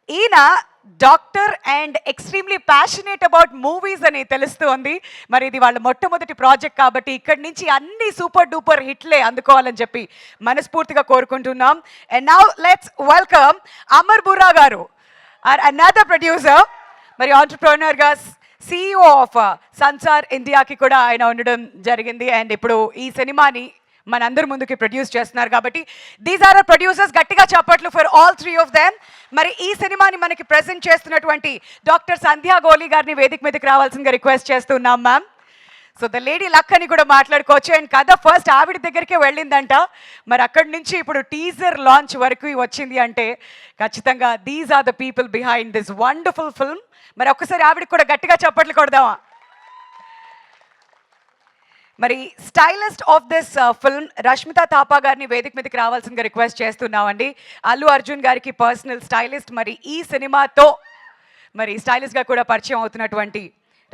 ఈయన doctor and extremely passionate about movies అని తెలుస్తుంది. మరి ఇది వాళ్ళ మొట్టమొదటి ప్రాజెక్ట్ కాబట్టి ఇక్కడి నుంచి అన్ని సూపర్ డూపర్ హిట్లే అందుకోవాలని చెప్పి మనస్ఫూర్తిగా కోరుకుంటున్నాం. And now let's welcome Amar Burra గారు, అనదర్ ప్రొడ్యూసర్, మరి ఆంటర్ప్రెన్యూర్గా CEO ఆఫ్ సన్సార్ ఇండియాకి కూడా ఆయన ఉండడం జరిగింది. అండ్ ఇప్పుడు ఈ సినిమాని మనందరి ముందుకి ప్రొడ్యూస్ చేస్తున్నారు కాబట్టి దీస్ ఆర్ ప్రొడ్యూసర్స్. గట్టిగా చప్పట్లు ఫర్ ఆల్ 3 of them. మరి ఈ సినిమాని మనకి ప్రెజెంట్ చేస్తున్నటువంటి డాక్టర్ సంధ్యా గోలి గారిని వేదిక మీదకి రావాల్సిందిగా రిక్వెస్ట్ చేస్తున్నాం ma'am. So the lady luck అని కూడా మాట్లాడుకోవచ్చు. అండ్ కథ ఫస్ట్ ఆవిడ దగ్గరికే వెళ్ళిందంట. మరి అక్కడి నుంచి ఇప్పుడు టీజర్ లాంచ్ వరకు వచ్చింది అంటే ఖచ్చితంగా these are the people behind this wonderful film. మరి ఒక్కసారి ఆవిడకి కూడా గట్టిగా చప్పట్లు కొడదామా. మరి stylist of this film Rashmita Thapa గారిని వేదిక మీదకి రావాల్సిందిగా రిక్వెస్ట్ చేస్తున్నామండి. అల్లు అర్జున్ గారికి పర్సనల్ స్టైలిస్ట్. మరి ఈ సినిమాతో మరి స్టైలిస్ట్గా కూడా పరిచయం అవుతున్నటువంటి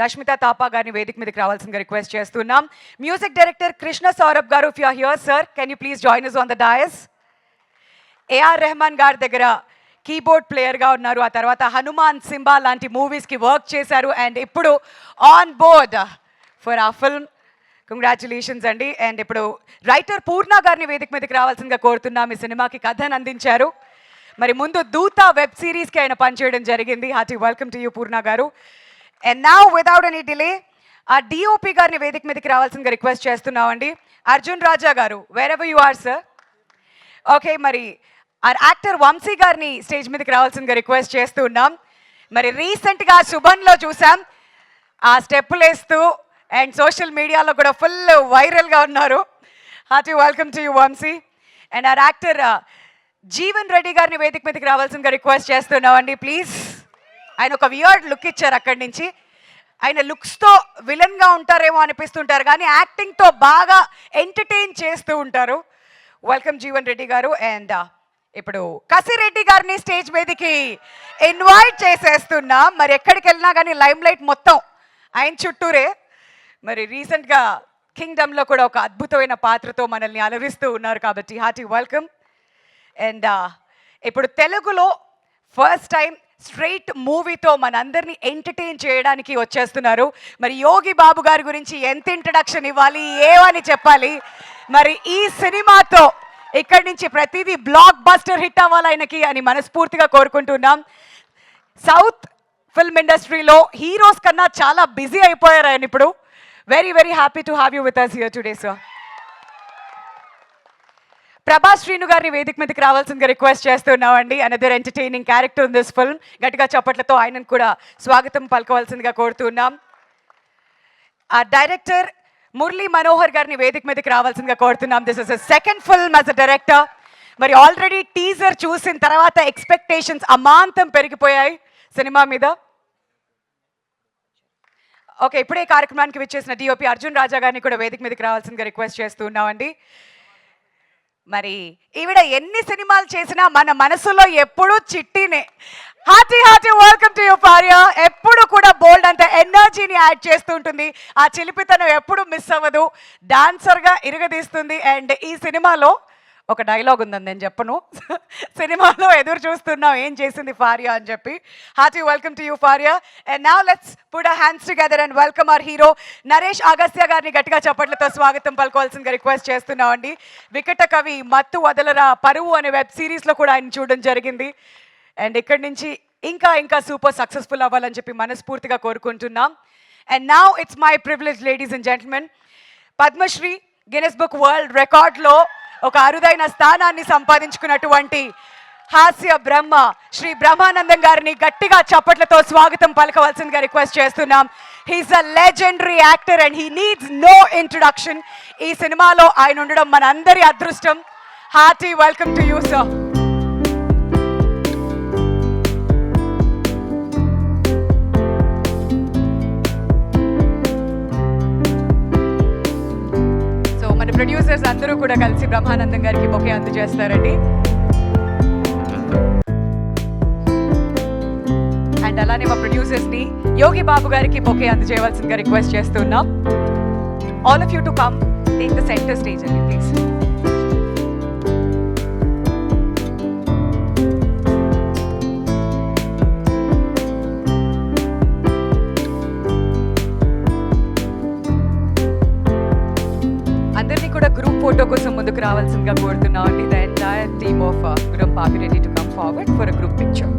రష్మిత థాపా గారిని వేదిక మీదకి రావాల్సిందిగా రిక్వెస్ట్ చేస్తున్నాం. మ్యూజిక్ డైరెక్టర్ కృష్ణ సౌరభ్ గారు, if you are here sir, can you please join us on the dais. A R Rahman గారి దగ్గర కీబోర్డ్ ప్లేయర్గా ఉన్నారు. ఆ తర్వాత హనుమాన్, సింబా లాంటి మూవీస్కి వర్క్ చేశారు. అండ్ ఇప్పుడు ఆన్ బోర్డ్ ఫర్ ఆ ఫిల్మ్. కంగ్రాచులేషన్స్ అండి. అండ్ ఇప్పుడు రైటర్ పూర్ణ గారిని వేదిక మీదకి రావాల్సిందిగా కోరుతున్నాం. ఈ సినిమాకి కథను అందించారు. మరి ముందు దూత వెబ్ సిరీస్కి ఆయన పనిచేయడం జరిగింది. Hearty welcome to you Purna గారు. And now without any delay ఆ డిఓపి గారిని వేదిక మీదకి రావాల్సిందిగా రిక్వెస్ట్ చేస్తున్నామండి. అర్జున్ రాజా గారు, where ever you are sir. Okay, మరి ఆ యాక్టర్ వంశీ గారిని స్టేజ్ మీదకి రావాల్సిందిగా రిక్వెస్ట్ చేస్తున్నాం. మరి రీసెంట్గా శుభన్లో చూసాం ఆ స్టెప్పులు వేస్తూ, అండ్ సోషల్ మీడియాలో కూడా ఫుల్ వైరల్గా ఉన్నారు. Hearty welcome to you Vamshi. And ఆ యాక్టర్ జీవన్ రెడ్డి గారిని వేదిక మీదకి రావాల్సిందిగా రిక్వెస్ట్ చేస్తున్నామండి ప్లీజ్. ఆయన ఒక వియర్డ్ లుక్ ఇచ్చారు అక్కడి నుంచి. ఆయన లుక్స్తో విలన్గా ఉంటారేమో అనిపిస్తుంటారు, కానీ యాక్టింగ్తో బాగా ఎంటర్టైన్ చేస్తూ ఉంటారు. వెల్కమ్ జీవన్ రెడ్డి గారు. అండ్ ఇప్పుడు కసిరెడ్డి గారిని స్టేజ్ మీదకి ఇన్వైట్ చేసేస్తున్నా. మరి ఎక్కడికి వెళ్ళినా కానీ లైమ్ లైట్ మొత్తం ఆయన చుట్టూరే. మరి రీసెంట్గా కింగ్డమ్లో కూడా ఒక అద్భుతమైన పాత్రతో మనల్ని అలరిస్తూ ఉన్నారు కాబట్టి హార్టీ వెల్కమ్. అండ్ ఇప్పుడు తెలుగులో ఫస్ట్ టైం స్ట్రైట్ మూవీతో మనందరినీ ఎంటర్టైన్ చేయడానికి వచ్చేస్తున్నారు. మరి యోగి బాబు గారి గురించి ఎంత ఇంట్రడక్షన్ ఇవ్వాలి, ఏమని చెప్పాలి. మరి ఈ సినిమాతో ఇక్కడి నుంచి ప్రతిదీ బ్లాక్ బస్టర్ హిట్ అవ్వాలి ఆయనకి అని మనస్ఫూర్తిగా కోరుకుంటున్నాం. సౌత్ ఫిల్మ్ ఇండస్ట్రీలో హీరోస్ కన్నా చాలా బిజీ అయిపోయారు ఆయన ఇప్పుడు. Very very happy to have you with us here today sir. Prabhas Srinu గారిని వేదిక మీదకి రావాల్సిందిగా రిక్వెస్ట్ చేస్తున్నామండి. Another entertaining character in this film. గట్టిగా చప్పట్లతో ఆయనను కూడా స్వాగతం పలకవలసిందిగా కోరుతున్నాం. ఆ డైరెక్టర్ మురళీ మనోహర్ గారిని వేదిక మీదకి రావాల్సిందిగా కోరుతున్నాం. This is second film as a director. మరి ఆల్రెడీ టీజర్ చూసిన తర్వాత ఎక్స్పెక్టేషన్స్ అమాంతం పెరిగిపోయాయి సినిమా మీద. ఓకే, ఇప్పుడే కార్యక్రమానికి విచ్చేసిన డిఓపి అర్జున్ రాజా గారిని కూడా వేదిక మీదకి రావాల్సిందిగా రిక్వెస్ట్ చేస్తున్నామండి. మరి ఈవిడ ఎన్ని సినిమాలు చేసినా మన మనసులో ఎప్పుడూ చిట్టినే. Hearty hearty welcome to you భార్య. ఎప్పుడు కూడా బోల్డ్ అంత ఎనర్జీని యాడ్ చేస్తూ ఉంటుంది. ఆ చిలిపితనం ఎప్పుడు మిస్ అవ్వదు. డాన్సర్గా ఇరగదీస్తుంది. అండ్ ఈ సినిమాలో ఒక డైలాగ్ ఉందని నేను చెప్పను. సినిమాలో ఎదురు చూస్తున్నాం ఏం చేసింది ఫార్య అని చెప్పి. హార్టీ వెల్కమ్ టు యూ ఫార్య. And now let's put our hands together and welcome our hero Naresh Agastya గారిని గట్టిగా చప్పట్లతో స్వాగతం పలుకోవాల్సిందిగా రిక్వెస్ట్ చేస్తున్నామండి. వికట కవి, మత్తు వదలరా, పరువు అనే వెబ్ సిరీస్లో కూడా ఆయన చూడడం జరిగింది. అండ్ ఇక్కడి నుంచి ఇంకా ఇంకా సూపర్ సక్సెస్ఫుల్ అవ్వాలని చెప్పి మనస్ఫూర్తిగా కోరుకుంటున్నాం. And now it's my privilege ladies and gentlemen, Padmashri Guinness book world రికార్డ్లో ఒక అరుదైన స్థానాన్ని సంపాదించుకున్నటువంటి హాస్య బ్రహ్మ శ్రీ బ్రహ్మానందం గారిని గట్టిగా చప్పట్లతో స్వాగతం పలకవలసిందిగా రిక్వెస్ట్ చేస్తున్నాం. He's a legendary actor and he needs no introduction. ఈ సినిమాలో ఆయన ఉండడం మన అందరి అదృష్టం. Hearty welcome to you sir. Producers అందరూ కూడా కలిసి బ్రహ్మానందం గారికి బొకే అందజేస్తారండి. అండ్ అలానే మా ప్రొడ్యూసర్స్ని యోగి బాబు గారికి బొకే అందజేయవలసిందిగా రిక్వెస్ట్ చేస్తున్నాం. All of you to come take the centre stage అండి ప్లీజ్. ముందుకు రావాల్సిందిగా కోరుతున్నామండి. The entire team of Guram Papireddy to come forward for a group picture.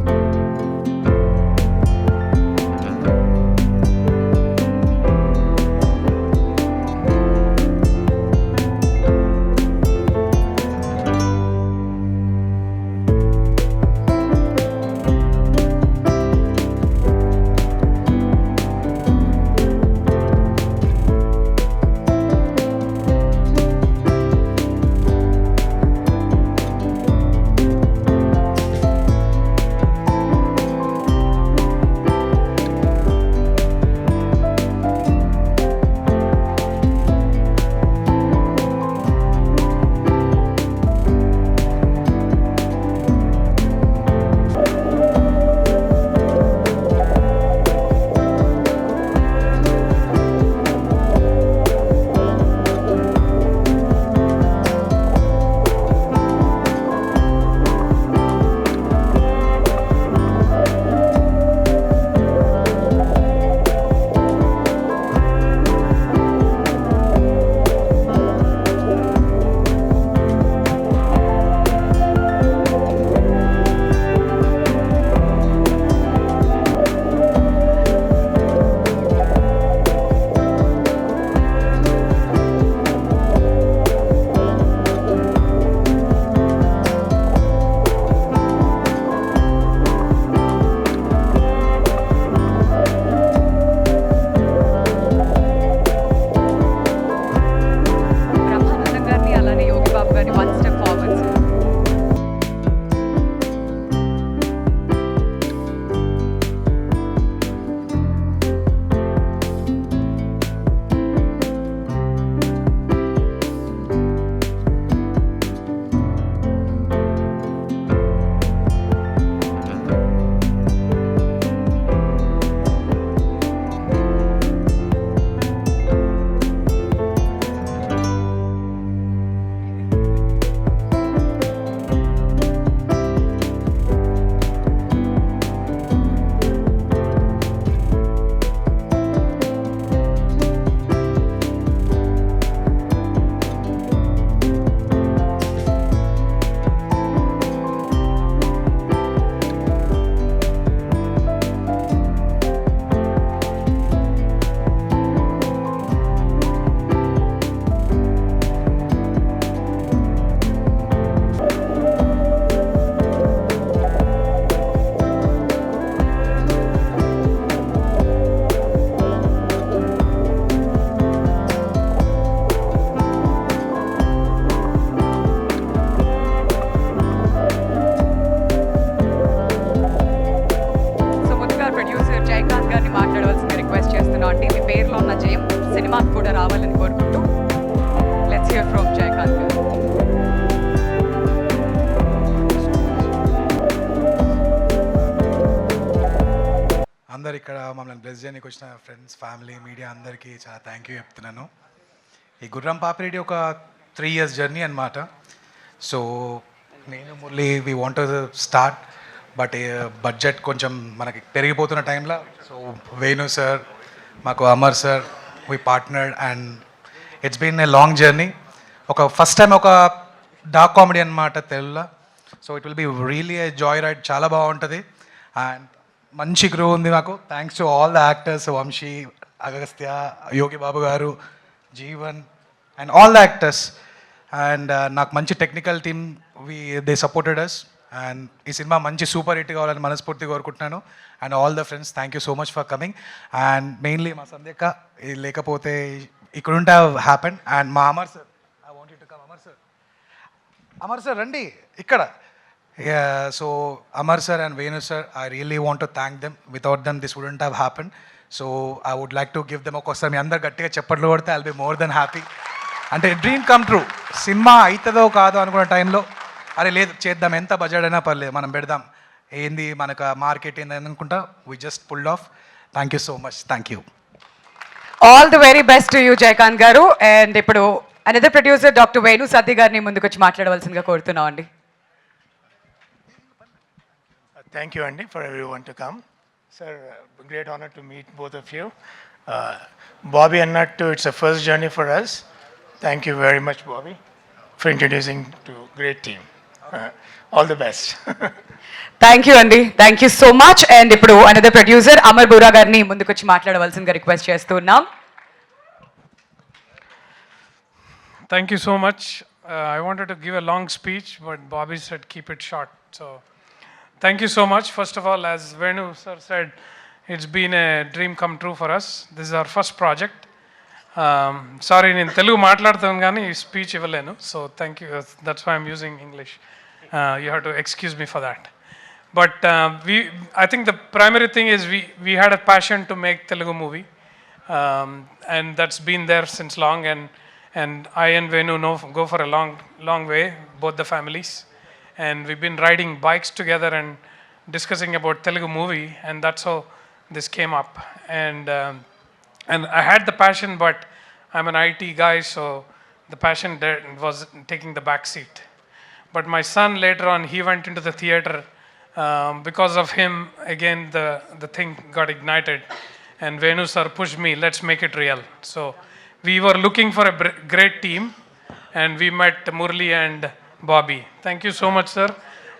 సినిమాకు కూడా రావాలని కోరుకుంటూ లెట్స్ హియర్ ఫ్రమ్ జయకాంత్ గారు. అందరు ఇక్కడ మమ్మల్ని బ్లెస్ చేయడానికి వచ్చిన ఫ్రెండ్స్, ఫ్యామిలీ, మీడియా అందరికీ చాలా థ్యాంక్ యూ చెప్తున్నాను. ఈ గుర్రం పాపిరెడ్డి ఒక 3 years జర్నీ అనమాట. సో నేను Murali we want to start, but budget కొంచెం మనకి పెరిగిపోతున్న టైంలో సో వేణు సార్, మాకు Amar sir, we partnered and it's been a long journey. ఒక ఫస్ట్ టైం ఒక డార్క్ కామెడీ అనమాట తెలుగులో. So it will be really a joy ride, చాలా బాగుంటుంది అండ్ మంచి గ్రో ఉంది మాకు. Thanks to all the actors, Vamshi, Agastya, Yogi Babu గారు, Jeevan and all the actors. And నాకు మంచి technical team they supported us. And ఈ సినిమా మంచి సూపర్ హిట్ కావాలని మనస్ఫూర్తిగా కోరుకుంటున్నాను. And all the friends, thank you so much for coming. And mainly మా సంధ్యక్క లేకపోతే it couldn't have happen. And మా Amar sir, I want you to come. Amar sir రండి ఇక్కడ. So Amar sir and Venu sir, I really want to thank them. Without them this wouldn't have happen. So I would like to give them. ఒక్కోసారి మీ అందరు గట్టిగా చెప్పట్లు కొడితే I'll be more than happy. అంటే dream come true. Cinema అవుతుందో కాదో అనుకున్న టైంలో అరే లేదు చేద్దాం, ఎంత బడ్జెట్ అయినా పర్లేదు మనం పెడదాం, ఏంది మనకు మార్కెట్ ఏంది అనుకుంటా we just pulled off. Thank you so much. Thank you. All the very best to you Jayakanth గారు. అండ్ ఇప్పుడు another producer doctor Venu Satti గారిని ముందుకు వచ్చి మాట్లాడవలసిందిగా కోరుతున్నాం అండి. Thank you, Andy, for everyone to come. Sir, great honor to meet both of you. Bobby and Nattu, it's a first journey for us. Thank you very much, Bobby, for introducing to great team. All the best. Thank you అండి, thank you so much. And ఇప్పుడు another producer Amar Boora గారిని ముందుకొచ్చి మాట్లాడవలసిందిగా request చేస్తున్నాం. Thank you so much. I wanted to give a long speech, but Bobby said keep it short. So, thank you so much. First of all, as Venu sir said, it's been a dream come true for us. This is our first project. Sorry, నేను తెలుగు మాట్లాడుతాను కానీ speech ఇవ్వలేను. So, thank you. That's why I'm using English. You have to excuse me for that. But I think the primary thing is we had a passion to make Telugu movie, and that's been there since long. And I and Venu go for a long way, both the families. And we've been riding bikes together and discussing about Telugu movie, and that's how this came up. And I had the passion, but I'm an IT guy, so the passion was taking the back seat. But my son later on, he went into the theater. Because of him, again, the thing got ignited. And Venu sir pushed me, let's make it real. So we were looking for a great team, and we met Murli and Bobby. Thank you so much, sir.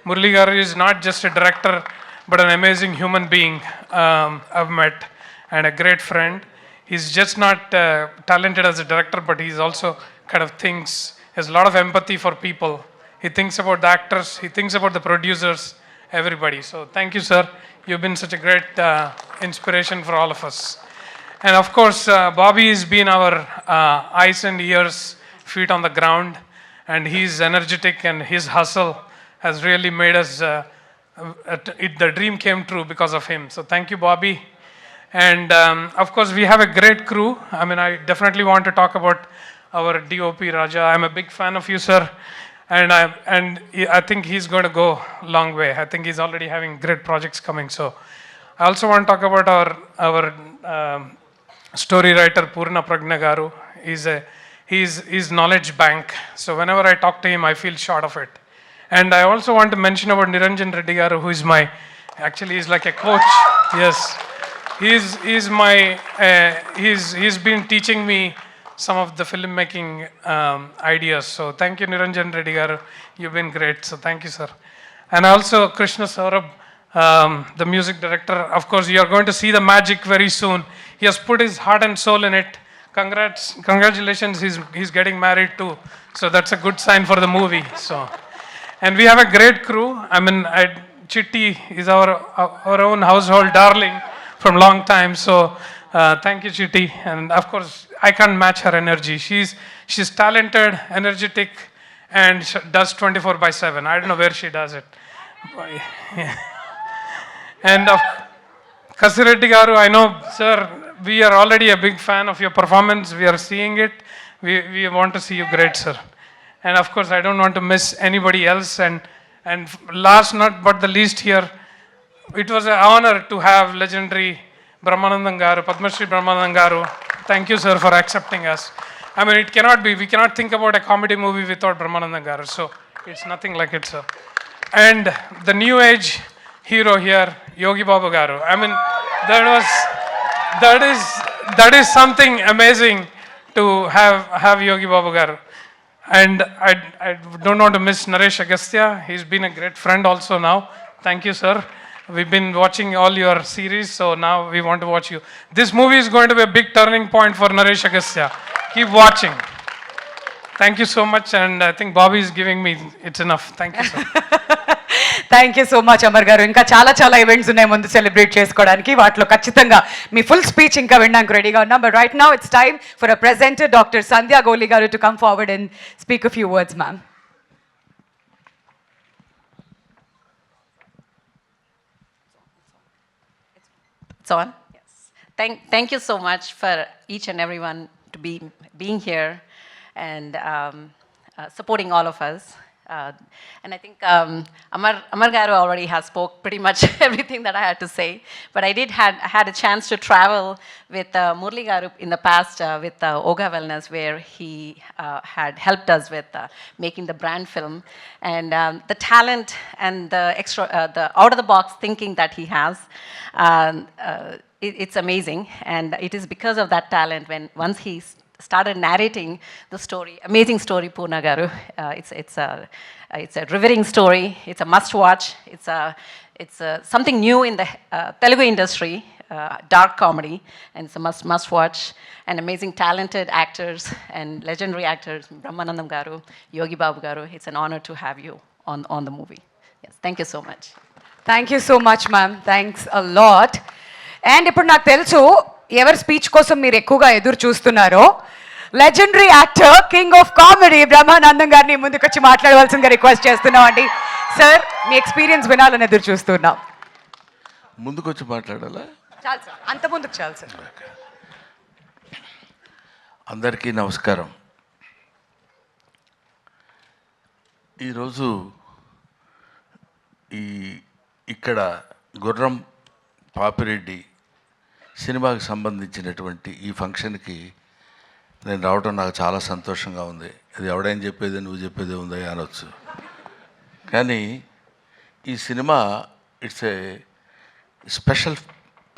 Murli garu is not just a director, but an amazing human being I've met, and a great friend. He's just not talented as a director, but he's also kind of has a lot of empathy for people. He thinks about the actors, he thinks about the producers, everybody. So thank you, sir. You've been such a great inspiration for all of us. And of course, Bobby has been our eyes and ears, feet on the ground, and he's energetic, and his hustle has really made us, the dream came true because of him. So thank you, Bobby. And of course, we have a great crew. I mean, I definitely want to talk about our DOP, Raja. I'm a big fan of you, sir. And I think he's going to go a long way. I think he's already having great projects coming. So I also want to talk about our story writer Purna Pragna Garu. He's knowledge bank. So whenever I talk to him, I feel short of it. And I also want to mention about Niranjan Reddy Garu, who is actually he's like a coach. Yes, he's been teaching me some of the filmmaking ideas. So thank you, Niranjan Reddy Garu. You've been great. So thank you, sir. And also Krishna Saurabh, the music director. Of course, you are going to see the magic very soon. He has put his heart and soul in it. Congratulations, he's getting married too. So that's a good sign for the movie. So, and we have a great crew. I mean, Chitti is our own household darling from long time. So thank you, Chitti. And of course, I can't match her energy. She's talented, energetic, and does 24/7. I don't know where she does it. And Kasireddy Garu, I know, sir, we are already a big fan of your performance. We are seeing it. We want to see you great, sir. And of course, I don't want to miss anybody else. And last but the least here, it was an honor to have legendary Brahmanandam Garu, Padma Shri Brahmanandam Garu. Thank you, sir, for accepting us. I mean, we cannot think about a comedy movie without Brahmanandam Garu. So it's nothing like it, sir. And the new age hero here, Yogi Babu Garu. I mean, that is something amazing to have Yogi Babu Garu. And I don't want to miss Naresh Agastya. He's been a great friend also now. Thank you, sir. We've been watching all your series, so now we want to watch you. This movie is going to be a big turning point for Naresh Agastya. Keep watching. Thank you so much, and I think Bobby is giving me, it's enough. Thank you, sir. Thank you so much Amar గారు. ఇంకా చాలా events ఉన్నాయి ముందు celebrate చేసుకోవడానికి. వాటిలో ఖచ్చితంగా మీ full speech ఇంకా వినడానికి రెడీగా ఉన్నాం. But right now it's time for a presenter doctor Sandhya Goli గారు to come forward and speak a few words, ma'am. It's on? Yes. Thank you so much for each and everyone to being here and supporting all of us. And I think Amar Garu already has spoke pretty much everything that I had to say. But I had a chance to travel with Murli Garu in the past with Oga Wellness, where he had helped us with making the brand film. And the talent and the out of the box thinking that he has, it's amazing. And it is because of that talent once he started narrating the story. Amazing story, Poorna Garu. It's a rivering story. It's a must-watch. It's something new in the Telugu industry, dark comedy, and it's a must-watch. And amazing, talented actors and legendary actors, Brahmanandam Garu, Yogi Babu Garu. It's an honor to have you on the movie. Yes, thank you so much. Thank you so much ma'am, thanks a lot. And ఇప్పుడు నాకు తెలుసు ఎవరి speech కోసం మీరు ఎక్కువగా ఎదురు చూస్తున్నారో. Legendary actor, king of comedy Brahmanandam గారిని ముందుకొచ్చి మాట్లాడవలసిందిగా రిక్వెస్ట్ చేస్తున్నాం అండి. సార్, మీ ఎక్స్పీరియన్స్ వినాలని ఎదురు చూస్తున్నాం. ముందుకొచ్చి మాట్లాడాలా? చాలు సార్, అంత ముందుకు చాలు సార్. అందరికీ నమస్కారం. ఈరోజు ఇక్కడ గుర్రం పాపిరెడ్డి సినిమాకి సంబంధించినటువంటి ఈ ఫంక్షన్కి నేను రావడం నాకు చాలా సంతోషంగా ఉంది. అది ఎవడైనా చెప్పేది నువ్వు చెప్పేది ఉందా అనొచ్చు, కానీ ఈ cinema it's a special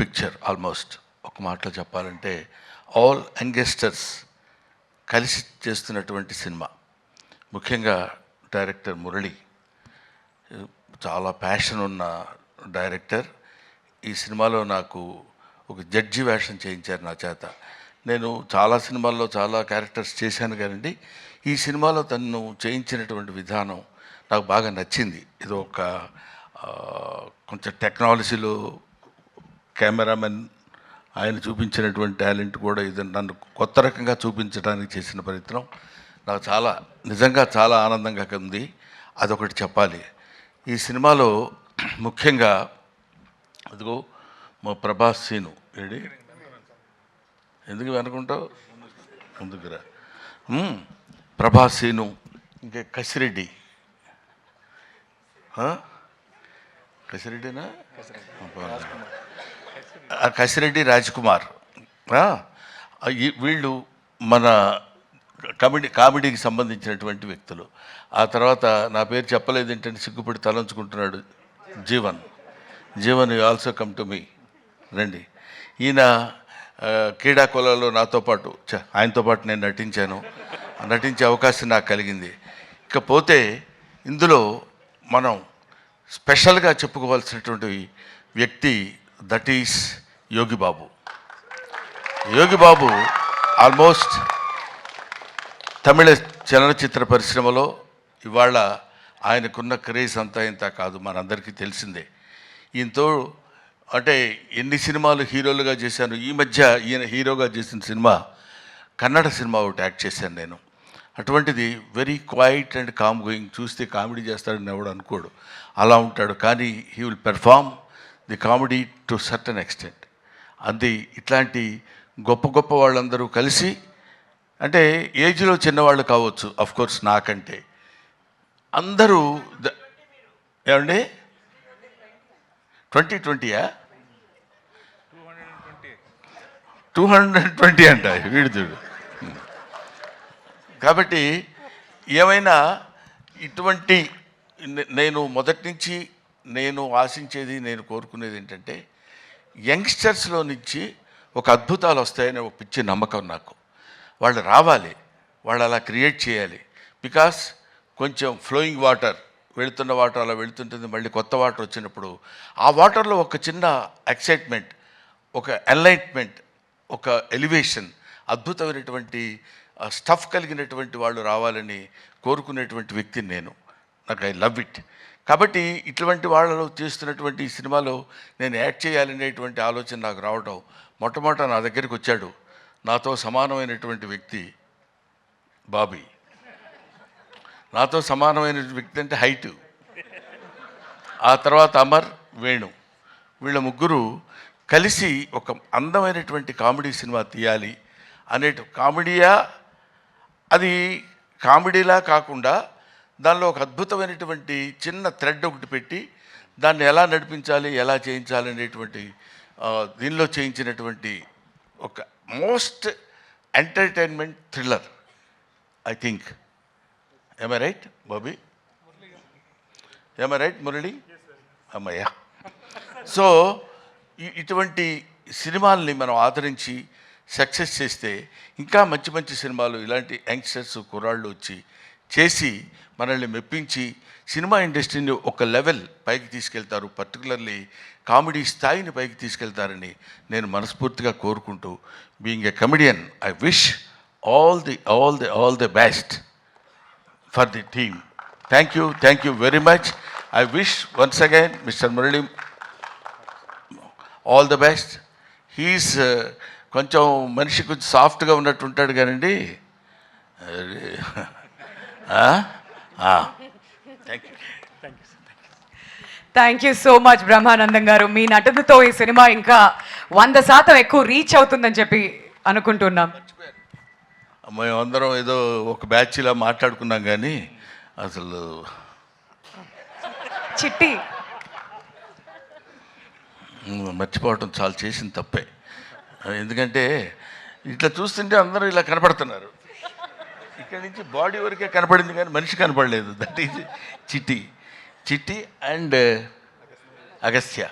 picture. Almost ఒక మాటలో చెప్పాలంటే ఆల్ యంగస్టర్స్ కలిసి చేస్తున్నటువంటి సినిమా. ముఖ్యంగా డైరెక్టర్ మురళి చాలా ప్యాషన్ ఉన్న డైరెక్టర్. ఈ సినిమాలో నాకు ఒక జడ్జి వేషం చేయించారు నా చేత. నేను చాలా సినిమాల్లో చాలా క్యారెక్టర్స్ చేశాను కానండి, ఈ సినిమాలో తను చేయించినటువంటి విధానం నాకు బాగా నచ్చింది. ఇది ఒక కొంచెం టెక్నాలజీలో కెమెరామెన్ ఆయన చూపించినటువంటి టాలెంట్ కూడా ఇది నన్ను కొత్త రకంగా చూపించడానికి చేసిన ప్రయత్నం నాకు చాలా నిజంగా చాలా ఆనందంగా ఉంది. అదొకటి చెప్పాలి. ఈ సినిమాలో ముఖ్యంగా అదిగో మా ప్రభాస్ సీను ఏడి ఎందుకు వెనుకుంటావు, ముందుకురా. ప్రభాస్ సీను, ఇంకా కసిరెడ్డి, కసిరెడ్డినా కసిరెడ్డి రాజ్కుమార్, వీళ్ళు మన కామెడీకి సంబంధించినటువంటి వ్యక్తులు. ఆ తర్వాత నా పేరు చెప్పలేదు ఏంటంటే సిగ్గుపడి తలంచుకుంటున్నాడు Jeevan. You also come to me, రండి. ఈయన క్రీడాకోలలో నాతో పాటు ఆయనతో పాటు నేను నటించే అవకాశం నాకు కలిగింది. ఇకపోతే ఇందులో మనం స్పెషల్గా చెప్పుకోవాల్సినటువంటి వ్యక్తి that is Yogi Babu. Yogi Babu almost తమిళ చలనచిత్ర పరిశ్రమలో ఇవాళ ఆయనకున్న క్రేజ్ అంతా ఇంత కాదు, మనందరికీ తెలిసిందే. ఈయనతో అంటే ఎన్ని సినిమాలు హీరోలుగా చేశాను. ఈ మధ్య ఈయన హీరోగా చేసిన సినిమా కన్నడ సినిమా ఒకటి యాక్ట్ చేశాను నేను. అటువంటిది very quiet and calm going. చూస్తే కామెడీ చేస్తాడని ఎవడు అనుకోడు, అలా ఉంటాడు. కానీ he will perform the comedy to certain extent. అది ఇట్లాంటి గొప్ప గొప్ప వాళ్ళందరూ కలిసి, అంటే ఏజ్లో చిన్నవాళ్ళు కావచ్చు అఫ్కోర్స్ నాకంటే, అందరూ ఏమండి 2020యా 220 అంట వీడు చూడు. కాబట్టి ఏమైనా ఇటువంటి నేను మొదటి నుంచి నేను ఆశించేది, నేను కోరుకునేది ఏంటంటే యంగ్స్టర్స్లో నుంచి ఒక అద్భుతాలు వస్తాయనే ఒక పిచ్చి నమ్మకం నాకు. వాళ్ళు రావాలి, వాళ్ళు అలా క్రియేట్ చేయాలి. బికాస్ కొంచెం ఫ్లోయింగ్ వాటర్, వెళుతున్న వాటర్ అలా వెళుతుంటుంది, మళ్ళీ కొత్త వాటర్ వచ్చినప్పుడు ఆ వాటర్లో ఒక చిన్న ఎక్సైట్మెంట్, ఒక ఎన్లైట్మెంట్, ఒక ఎలివేషన్, అద్భుతమైనటువంటి స్టఫ్ కలిగినటువంటి వాళ్ళు రావాలని కోరుకునేటువంటి వ్యక్తిని నేను. నాకు ఐ లవ్ ఇట్. కాబట్టి ఇటువంటి వాళ్ళలో చేస్తున్నటువంటి ఈ సినిమాలో నేను యాక్ట్ చేయాలనేటువంటి ఆలోచన నాకు రావడం, మొట్టమొదట నా దగ్గరికి వచ్చాడు నాతో సమానమైనటువంటి వ్యక్తి బాబీ. నాతో సమానమైన వ్యక్తి అంటే హైటు. ఆ తర్వాత అమర్, వేణు, వీళ్ళ ముగ్గురు కలిసి ఒక అందమైనటువంటి కామెడీ సినిమా తీయాలి కామెడీయా, అది కామెడీలా కాకుండా దానిలో ఒక అద్భుతమైనటువంటి చిన్న థ్రెడ్ ఒకటి పెట్టి దాన్ని ఎలా నడిపించాలి, ఎలా చేయించాలి అనేటువంటి దీనిలో చేయించినటువంటి ఒక most entertainment thriller I think. Am I right, Bobby? Am I right, Murali? అమ్మయ్యా. సో ఇటువంటి సినిమాల్ని మనం ఆదరించి సక్సెస్ చేస్తే ఇంకా మంచి మంచి సినిమాలు ఇలాంటి యంగ్స్టర్స్ కుర్రాళ్ళు వచ్చి చేసి మనల్ని మెప్పించి సినిమా ఇండస్ట్రీని ఒక లెవెల్ పైకి తీసుకెళ్తారు, పర్టికులర్లీ కామెడీ స్థాయిని పైకి తీసుకెళ్తారని నేను మనస్ఫూర్తిగా కోరుకుంటూ, being a comedian, I wish all the best for the team. Thank you very much. I wish once again Mr. Murali all the best. He's కొంచెం మనిషి కొంచెం సాఫ్ట్గా ఉన్నట్టు ఉంటాడు కానండి. Thank you. Thank you so much Brahmanandam గారు. మీ నటనతో ఈ సినిమా ఇంకా 100% ఎక్కువ రీచ్ అవుతుందని చెప్పి అనుకుంటున్నాం. మేమందరం ఏదో ఒక బ్యాచ్లా మాట్లాడుకున్నాం కానీ అసలు చిట్టి మర్చిపోవటం చాలా చేసిన తప్పే. ఎందుకంటే ఇట్లా చూస్తుంటే అందరూ ఇలా కనపడుతున్నారు, ఇక్కడి నుంచి బాడీ వరకే కనపడింది కానీ మనిషి కనపడలేదు. That is Chitti and Agastya.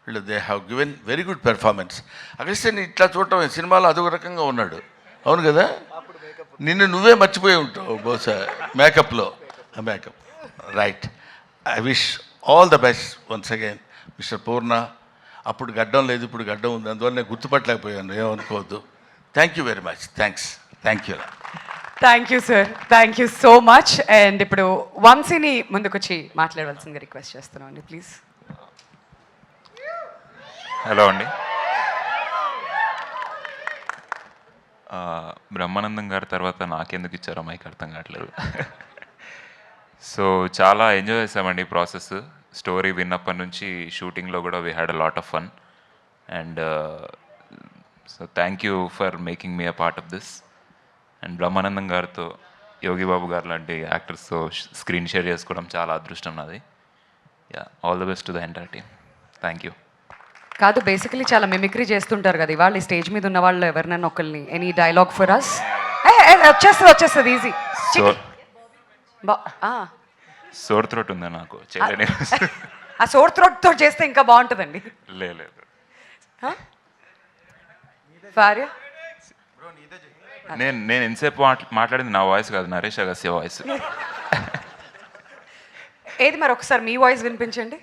వీళ్ళు they have given very good performance. అగస్త్యని ఇట్లా చూడటం సినిమాలో అదొక రకంగా ఉన్నాడు, అవును కదా? నిన్ను నువ్వే మర్చిపోయి ఉంటావు బహుశా మేకప్లో. Makeup right. I wish all the best once again mister Purna. అప్పుడు గడ్డం లేదు, ఇప్పుడు గడ్డం ఉంది, అందువల్ల నేను గుర్తుపట్టలేకపోయాను, ఏమనుకోవద్దు. Thank you very much. Thank you. Thank you sir, thank you so much. And ఇప్పుడు వంశీని ముందుకొచ్చి మాట్లాడవలసిందిగా రిక్వెస్ట్ చేస్తున్నాం అండి, ప్లీజ్. హలో అండి. బ్రహ్మానందం గారి తర్వాత నాకెందుకు ఇచ్చారో మైక్ అర్థం కావట్లేదు. సో చాలా ఎంజాయ్ చేసామండి ప్రాసెస్. స్టోరీ విన్నప్పటి నుంచి షూటింగ్లో కూడా we had a lot of fun. And so thank you for making me a part of this. And Brahmanandam గారితో, యోగి బాబు గారు లాంటి యాక్టర్స్తో స్క్రీన్ షేర్ చేసుకోవడం చాలా అదృష్టం నాది. Yeah, all the best to the entire team. Thank you. కాదు, బేసికలీ చాలా mimicry చేస్తుంటారు కదా ఇవాళ స్టేజ్ మీద ఉన్న వాళ్ళు ఎవరినైనా ఒకరిని. Any dialogue for us? వచ్చేస్తుంది ఈజీ. సోర్ త్రోట్ ఉందా నాకు చేయలేని. ఆ సోర్ త్రోట్తో చేస్తే ఇంకా బాగుంటుందండి. లేదు. భార్య నేను ఎంతసేపు మాట్లాడింది నా వాయిస్ కాదు, నరేష్ అగస్త్య వాయిస్. ఏది మరి ఒకసారి మీ వాయిస్ వినిపించండి.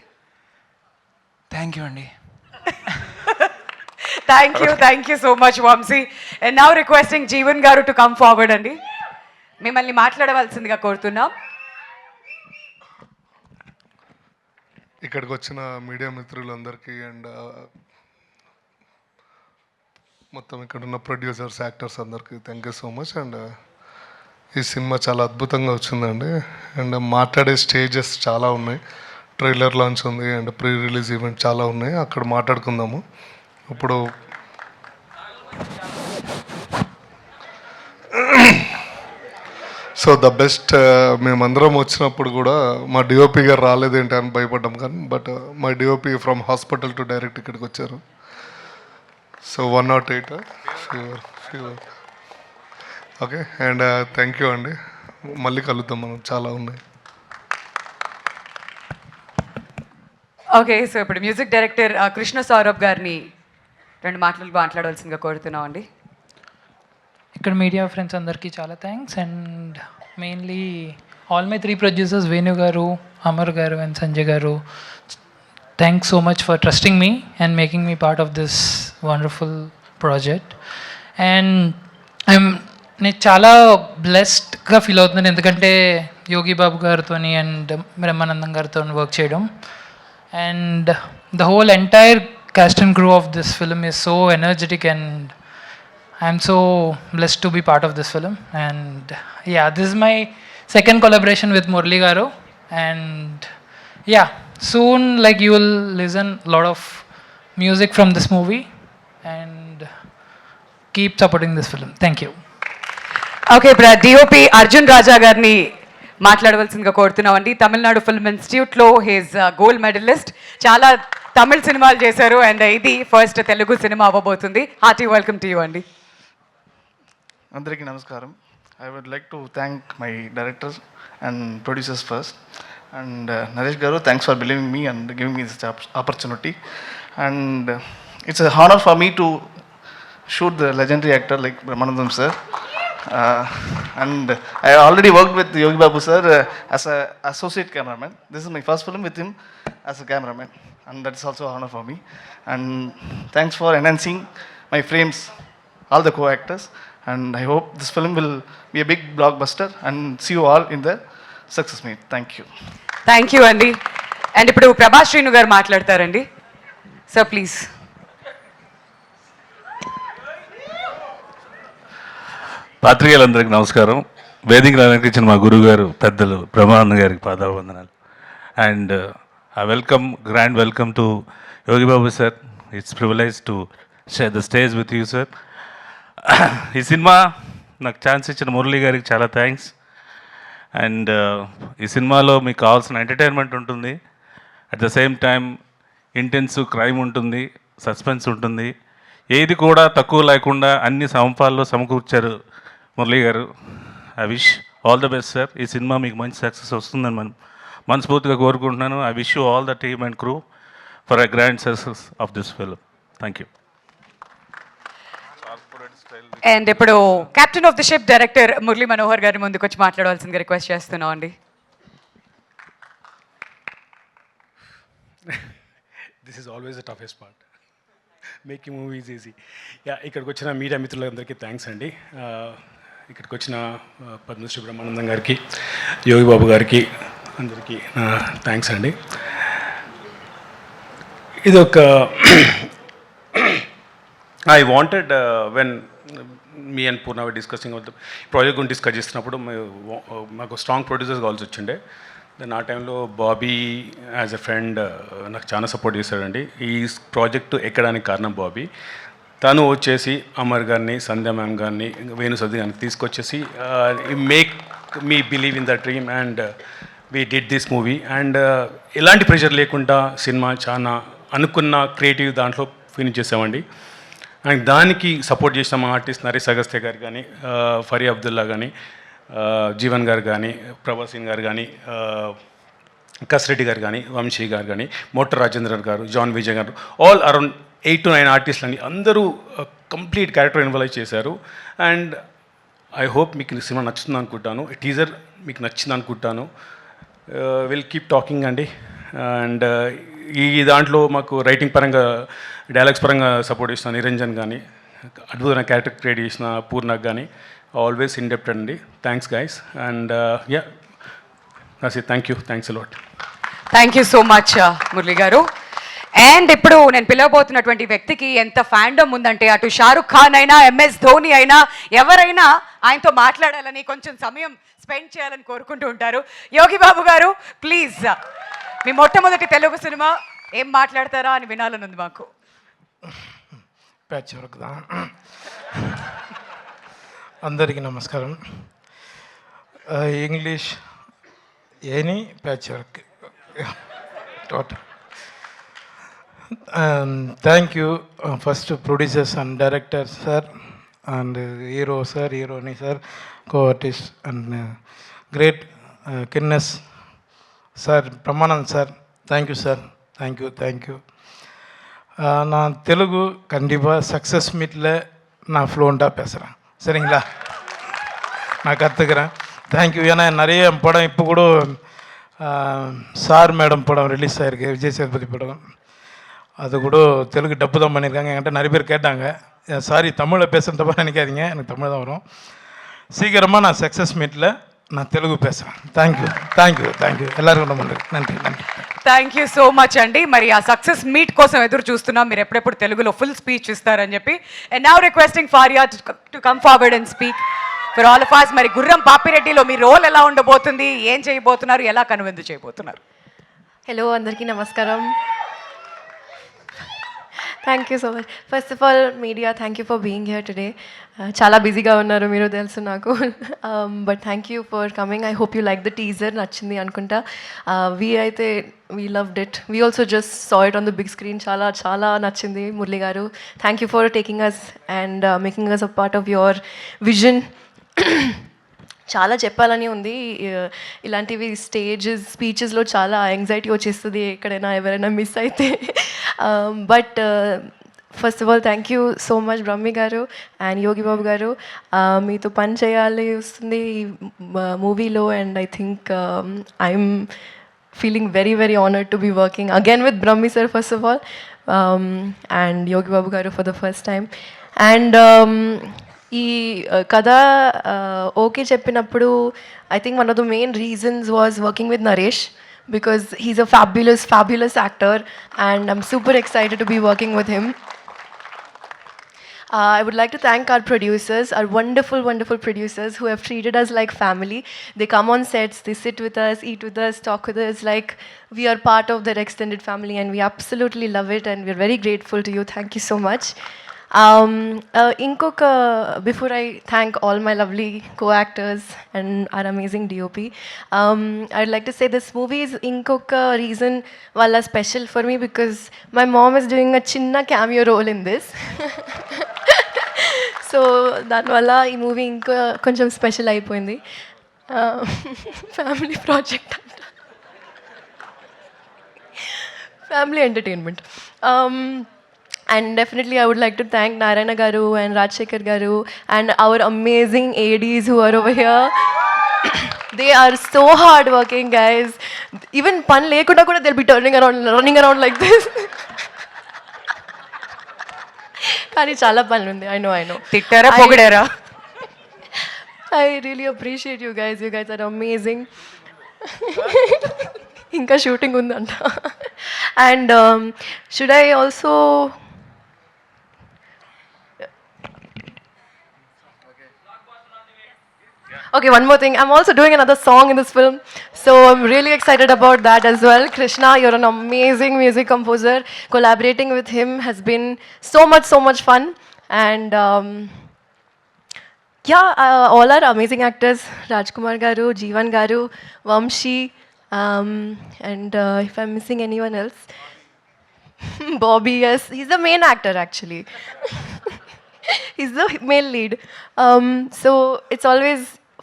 థ్యాంక్ యూ అండి. Thank you so much Vamshi. And now requesting Jeevan గారు టు కమ్ ఫార్వర్డ్ అండి. మిమ్మల్ని మాట్లాడవలసిందిగా కోరుతున్నాం. ఇక్కడికి వచ్చిన మీడియా మిత్రులందరికీ అండ్ మొత్తం ఇక్కడ ఉన్న ప్రొడ్యూసర్స్, యాక్టర్స్ అందరికీ thank you so much. And ఈ సినిమా చాలా అద్భుతంగా వచ్చిందండి. అండ్ మాట్లాడే స్టేజెస్ చాలా ఉన్నాయి. ట్రైలర్ లాంచ్ ఉంది అండ్ ప్రీ రిలీజ్ ఈవెంట్ చాలా ఉన్నాయి, అక్కడ మాట్లాడుకుందాము. ఇప్పుడు సో ద బెస్ట్, మేమందరం వచ్చినప్పుడు కూడా మా డిఓపి గారు రాలేదేంటి అని భయపడ్డాం, కానీ బట్ మా DOP from hospital to direct ఇక్కడికి వచ్చారు. So 108 fever. Okay, and thank you అండి. మళ్ళీ కలుద్దాం మనం, చాలా ఉన్నాయి. ఓకే, సో ఇప్పుడు మ్యూజిక్ డైరెక్టర్ కృష్ణ సౌరభ్ గారిని 2 మాటలు మాట్లాడవలసిందిగా కోరుతున్నాం అండి. ఇక్కడ మీడియా ఫ్రెండ్స్ అందరికీ చాలా thanks. And mainly all my 3 producers, Venu గారు, అమర్ గారు అండ్ సంజయ్ గారు, thanks so much for trusting me and making me part of this wonderful project. And నేను చాలా బ్లెస్డ్గా ఫీల్ అవుతున్నాను, ఎందుకంటే యోగి బాబు గారితో అండ్ బ్రహ్మానందం గారితో వర్క్ చేయడం. And the whole entire cast and crew of this film is so energetic, and I'm so blessed to be part of this film. And yeah, this is my second collaboration with Murali Garu. And yeah, soon like you will listen a lot of music from this movie, and keep supporting this film. Thank you. Okay, ఇప్పుడు DOP Arjun Raja గారిని మాట్లాడవలసిందిగా కోరుతున్నామండి. Tamil Nadu film ఇన్స్టిట్యూట్లో he's gold medalist. చాలా తమిళ్ సినిమాలు చేశారు and ఇది first Telugu సినిమా అవ్వబోతుంది. హార్టీ వెల్కమ్ టు యూ అండి. అందరికీ నమస్కారం. I would like to thank my directors and producers first. And Naresh గారు, thanks for believing me and giving me this opportunity. And it's a honour for me to shoot the legendary actor like Brahmanandam sir. And I already worked with Yogi Babu sir as an associate cameraman. This is my first film with him as a cameraman, and that's also an honor for me. And thanks for enhancing my frames, all the co-actors. And I hope this film will be a big blockbuster, and see you all in the success meet. Thank you. Thank you అండి. And ఇప్పుడు ప్రభాస్ శ్రీను గారు మాట్లాడతారండి. Sir please. పాత్రికేయులందరికీ నమస్కారం. వేదికను అలంకరించిన మా గురువు గారు పెద్దలు బ్రహ్మానంద గారికి పాదాభివందనాలు. And welcome, grand welcome to Yogi Babu sir. It's privilege to share the stage with you sir. ఈ సినిమా నాకు ఛాన్స్ ఇచ్చిన మురళీ గారికి చాలా థ్యాంక్స్. అండ్ ఈ సినిమాలో మీకు కావాల్సిన ఎంటర్టైన్మెంట్ ఉంటుంది, at the same time intensive crime ఉంటుంది, సస్పెన్స్ ఉంటుంది, ఏది కూడా తక్కువ లేకుండా అన్ని సమపాల్లో సమకూర్చారు మురళీ గారు. I wish all the best sir. ఈ సినిమా మీకు మంచి సక్సెస్ వస్తుందని మనస్ఫూర్తిగా కోరుకుంటున్నాను. I wish you all the team and crew for a grand success of this film. Thank you. And ఇప్పుడు captain of the ship director Murali Manohar గారి ముందుకు వచ్చి మాట్లాడవలసిందిగా రిక్వెస్ట్ చేస్తున్నాం అండి. This is always the toughest part. Making movies easy. ఇక్కడికి వచ్చిన media మిత్రులందరికీ థ్యాంక్స్ అండి. ఇక్కడికి వచ్చిన పద్మశ్రీ బ్రహ్మానందం గారికి, యోగి బాబు గారికి అందరికీ థ్యాంక్స్ అండి. ఇది ఒక I wanted when me and Purna discussing project గురించి డిస్కస్ చేస్తున్నప్పుడు మాకు స్ట్రాంగ్ ప్రొడ్యూసర్స్ కావాల్సి వచ్చిండే. దెన్ ఆ టైంలో బాబీ యాజ్ ఎ ఫ్రెండ్ నాకు చాలా సపోర్ట్ చేశాడండి. ఈ ప్రాజెక్టు ఎక్కడానికి కారణం బాబీ. తను వచ్చేసి అమర్ గారిని, సంధ్యా మ్యామ్ గారిని, వేణు సది గారిని తీసుకొచ్చేసి make me believe in the dream and we did this movie. And ఎలాంటి ప్రెషర్ లేకుండా సినిమా చాలా అనుకున్న క్రియేటివ్ దాంట్లో ఫినిష్ చేసామండి. అండ్ దానికి సపోర్ట్ చేసిన మా ఆర్టిస్ట్ నరేష్ అగస్త్య గారు కానీ, ఫరీ అబ్దుల్లా కానీ, జీవన్ గారు కానీ, ప్రభాసిన్ గారు కానీ, కసిరెడ్డి గారు కానీ, వంశీ గారు కానీ, మోటర్ రాజేంద్రన్ గారు, జాన్ విజయ్ గారు, ఆల్ అరౌండ్ 8 to 9 ఆర్టిస్టులు అని అందరూ కంప్లీట్ క్యారెక్టర్ ఇన్వాల్వ్ చేశారు. అండ్ ఐ హోప్ మీకు ఈ సినిమా నచ్చుతుంది అనుకుంటాను. టీజర్ మీకు నచ్చింది అనుకుంటాను. విల్ కీప్ టాకింగ్ అండి. అండ్ ఈ దాంట్లో మాకు రైటింగ్ పరంగా, డైలాగ్స్ పరంగా సపోర్ట్ చేసిన నిరంజన్ కానీ, అద్భుతమైన క్యారెక్టర్ క్రియేట్ చేసిన పూర్ణకు కానీ ఆల్వేస్ ఇండెప్టెడ్ అండి. Thanks guys. And yeah thank you. Thanks a lot. Thank you so much Murali గారు. అండ్ ఇప్పుడు నేను పిలవబోతున్నటువంటి వ్యక్తికి ఎంత ఫ్యాండమ్ ఉందంటే, అటు షారుఖ్ ఖాన్ అయినా, MS ధోని అయినా, ఎవరైనా ఆయనతో మాట్లాడాలని, కొంచెం సమయం స్పెండ్ చేయాలని కోరుకుంటూ ఉంటారు. యోగి బాబు గారు ప్లీజ్, మీ మొట్టమొదటి తెలుగు సినిమా ఏం మాట్లాడతారా అని వినాలని ఉంది మాకు. ప్యాచ్ వర్క్ దా. అందరికీ నమస్కారం. English any patch work total. Thank you first producers and director sir, and hero sir, హీరోని sir, co artist and great Guinness sir, Brahmanand sir, thank you sir, thank you. நான் தெலுங்கு கண்டிப்பாக சக்ஸஸ் மீட்டில் நான் ஃப்ளூவெண்ட்டாக பேசுகிறேன், சரிங்களா? நான் கற்றுக்கிறேன். தேங்க்யூ. ஏன்னா நிறைய படம் இப்போ கூட சார் மேடம் படம் ரிலீஸ் ஆகிருக்கு, விஜய் சேதுபதி படம். அது கூட தெலுங்கு டப்பு தான் பண்ணியிருக்காங்க. என்கிட்ட நிறைய பேர் கேட்டாங்க. சாரி, தமிழில் பேசுகிற தப்பாக நினைக்காதீங்க, எனக்கு தமிழ் தான் வரும். சீக்கிரமாக நான் சக்ஸஸ் மீட்டில் நான் తెలుగు పేసాను. థ్యాంక్ యూ எல்லாருக்கும் నన్ను నన్ను థ్యాంక్ యూ సో మచ్ అండి. మరి ఆ సక్సెస్ మీట్ కోసం ఎదురు చూస్తున్నాం. మీరు ఎప్పుడెప్పుడు తెలుగులో ఫుల్ స్పీచ్ ఇస్తారని చెప్పి. And now requesting Faria to come forward and speak for all of us. మరి గుర్రం పాపిరెడ్డిలో మీ రోల్ ఎలా ఉండబోతుంది, ఏం చేయబోతున్నారు, ఎలా కనువిందు చేయబోతున్నారు? హలో, అందరికీ నమస్కారం. Thank you so much. First of all media, thank you for being here today. చాలా బిజీగా ఉన్నారు మీరు, తెలుసు నాకు. But thank you for coming. I hope you like the teaser. నచ్చింది అనుకుంటా. We loved it. We also just saw it on the big screen. చాలా నచ్చింది మురళి గారు. Thank you for taking us and making us a part of your vision. చాలా చెప్పాలని ఉంది. ఇలాంటివి స్పీచెస్లో చాలా యాంగ్జైటీ వచ్చేస్తుంది ఎక్కడైనా ఎవరైనా మిస్ అయితే. But first of all thank you so much Brahmi గారు అండ్ యోగి బాబు గారు. మీతో పని చేయాలి వస్తుంది ఈ మూవీలో, and I think I'm feeling very, very honored to be working again with Brahmi sir, first of all, and Yogi Babu garu for the first time. And ఈ కథ ఓకే చెప్పినప్పుడు I think one of the main reasons was working with Naresh, because he's a fabulous actor, and I'm super excited to be working with him. I would like to thank our producers, our wonderful producers who have treated us like family. They come on sets, they sit with us, eat with us, talk with us like we are part of their extended family, and we absolutely love it, and we're very grateful to you. Thank you so much. Before I thank all my lovely co-actors and our amazing DOP, I'd like to say this movie is inkoka reason wala special for me, because my mom is doing a chinna cameo role in this. So దానివల్ల ఈ movie ఇంకా కొంచెం special అయిపోయింది. Family project అంట, family entertainment. And definitely I would like to thank Narayana garu and Rajshekhar garu and our amazing ADs who are over here. They are so hard working guys. Even pan lekunda kuda they'll be running around like this. కానీ చాలా పనులు ఉంది. I know. తిట్టారా పొగిడారా? I really appreciate you guys. You guys are amazing. ఇంకా shooting ఉందంట. And should I also okay, one more thing. I'm also doing another song in this film, so I'm really excited about that as well. Krishna, you're an amazing music composer. Collaborating with him has been so much fun. And all our amazing actors, Rajkumar garu, Jeevan garu, Vamshi, and if I'm missing anyone else, Bobby, yes, he's the main actor actually. He's the male lead. So it's always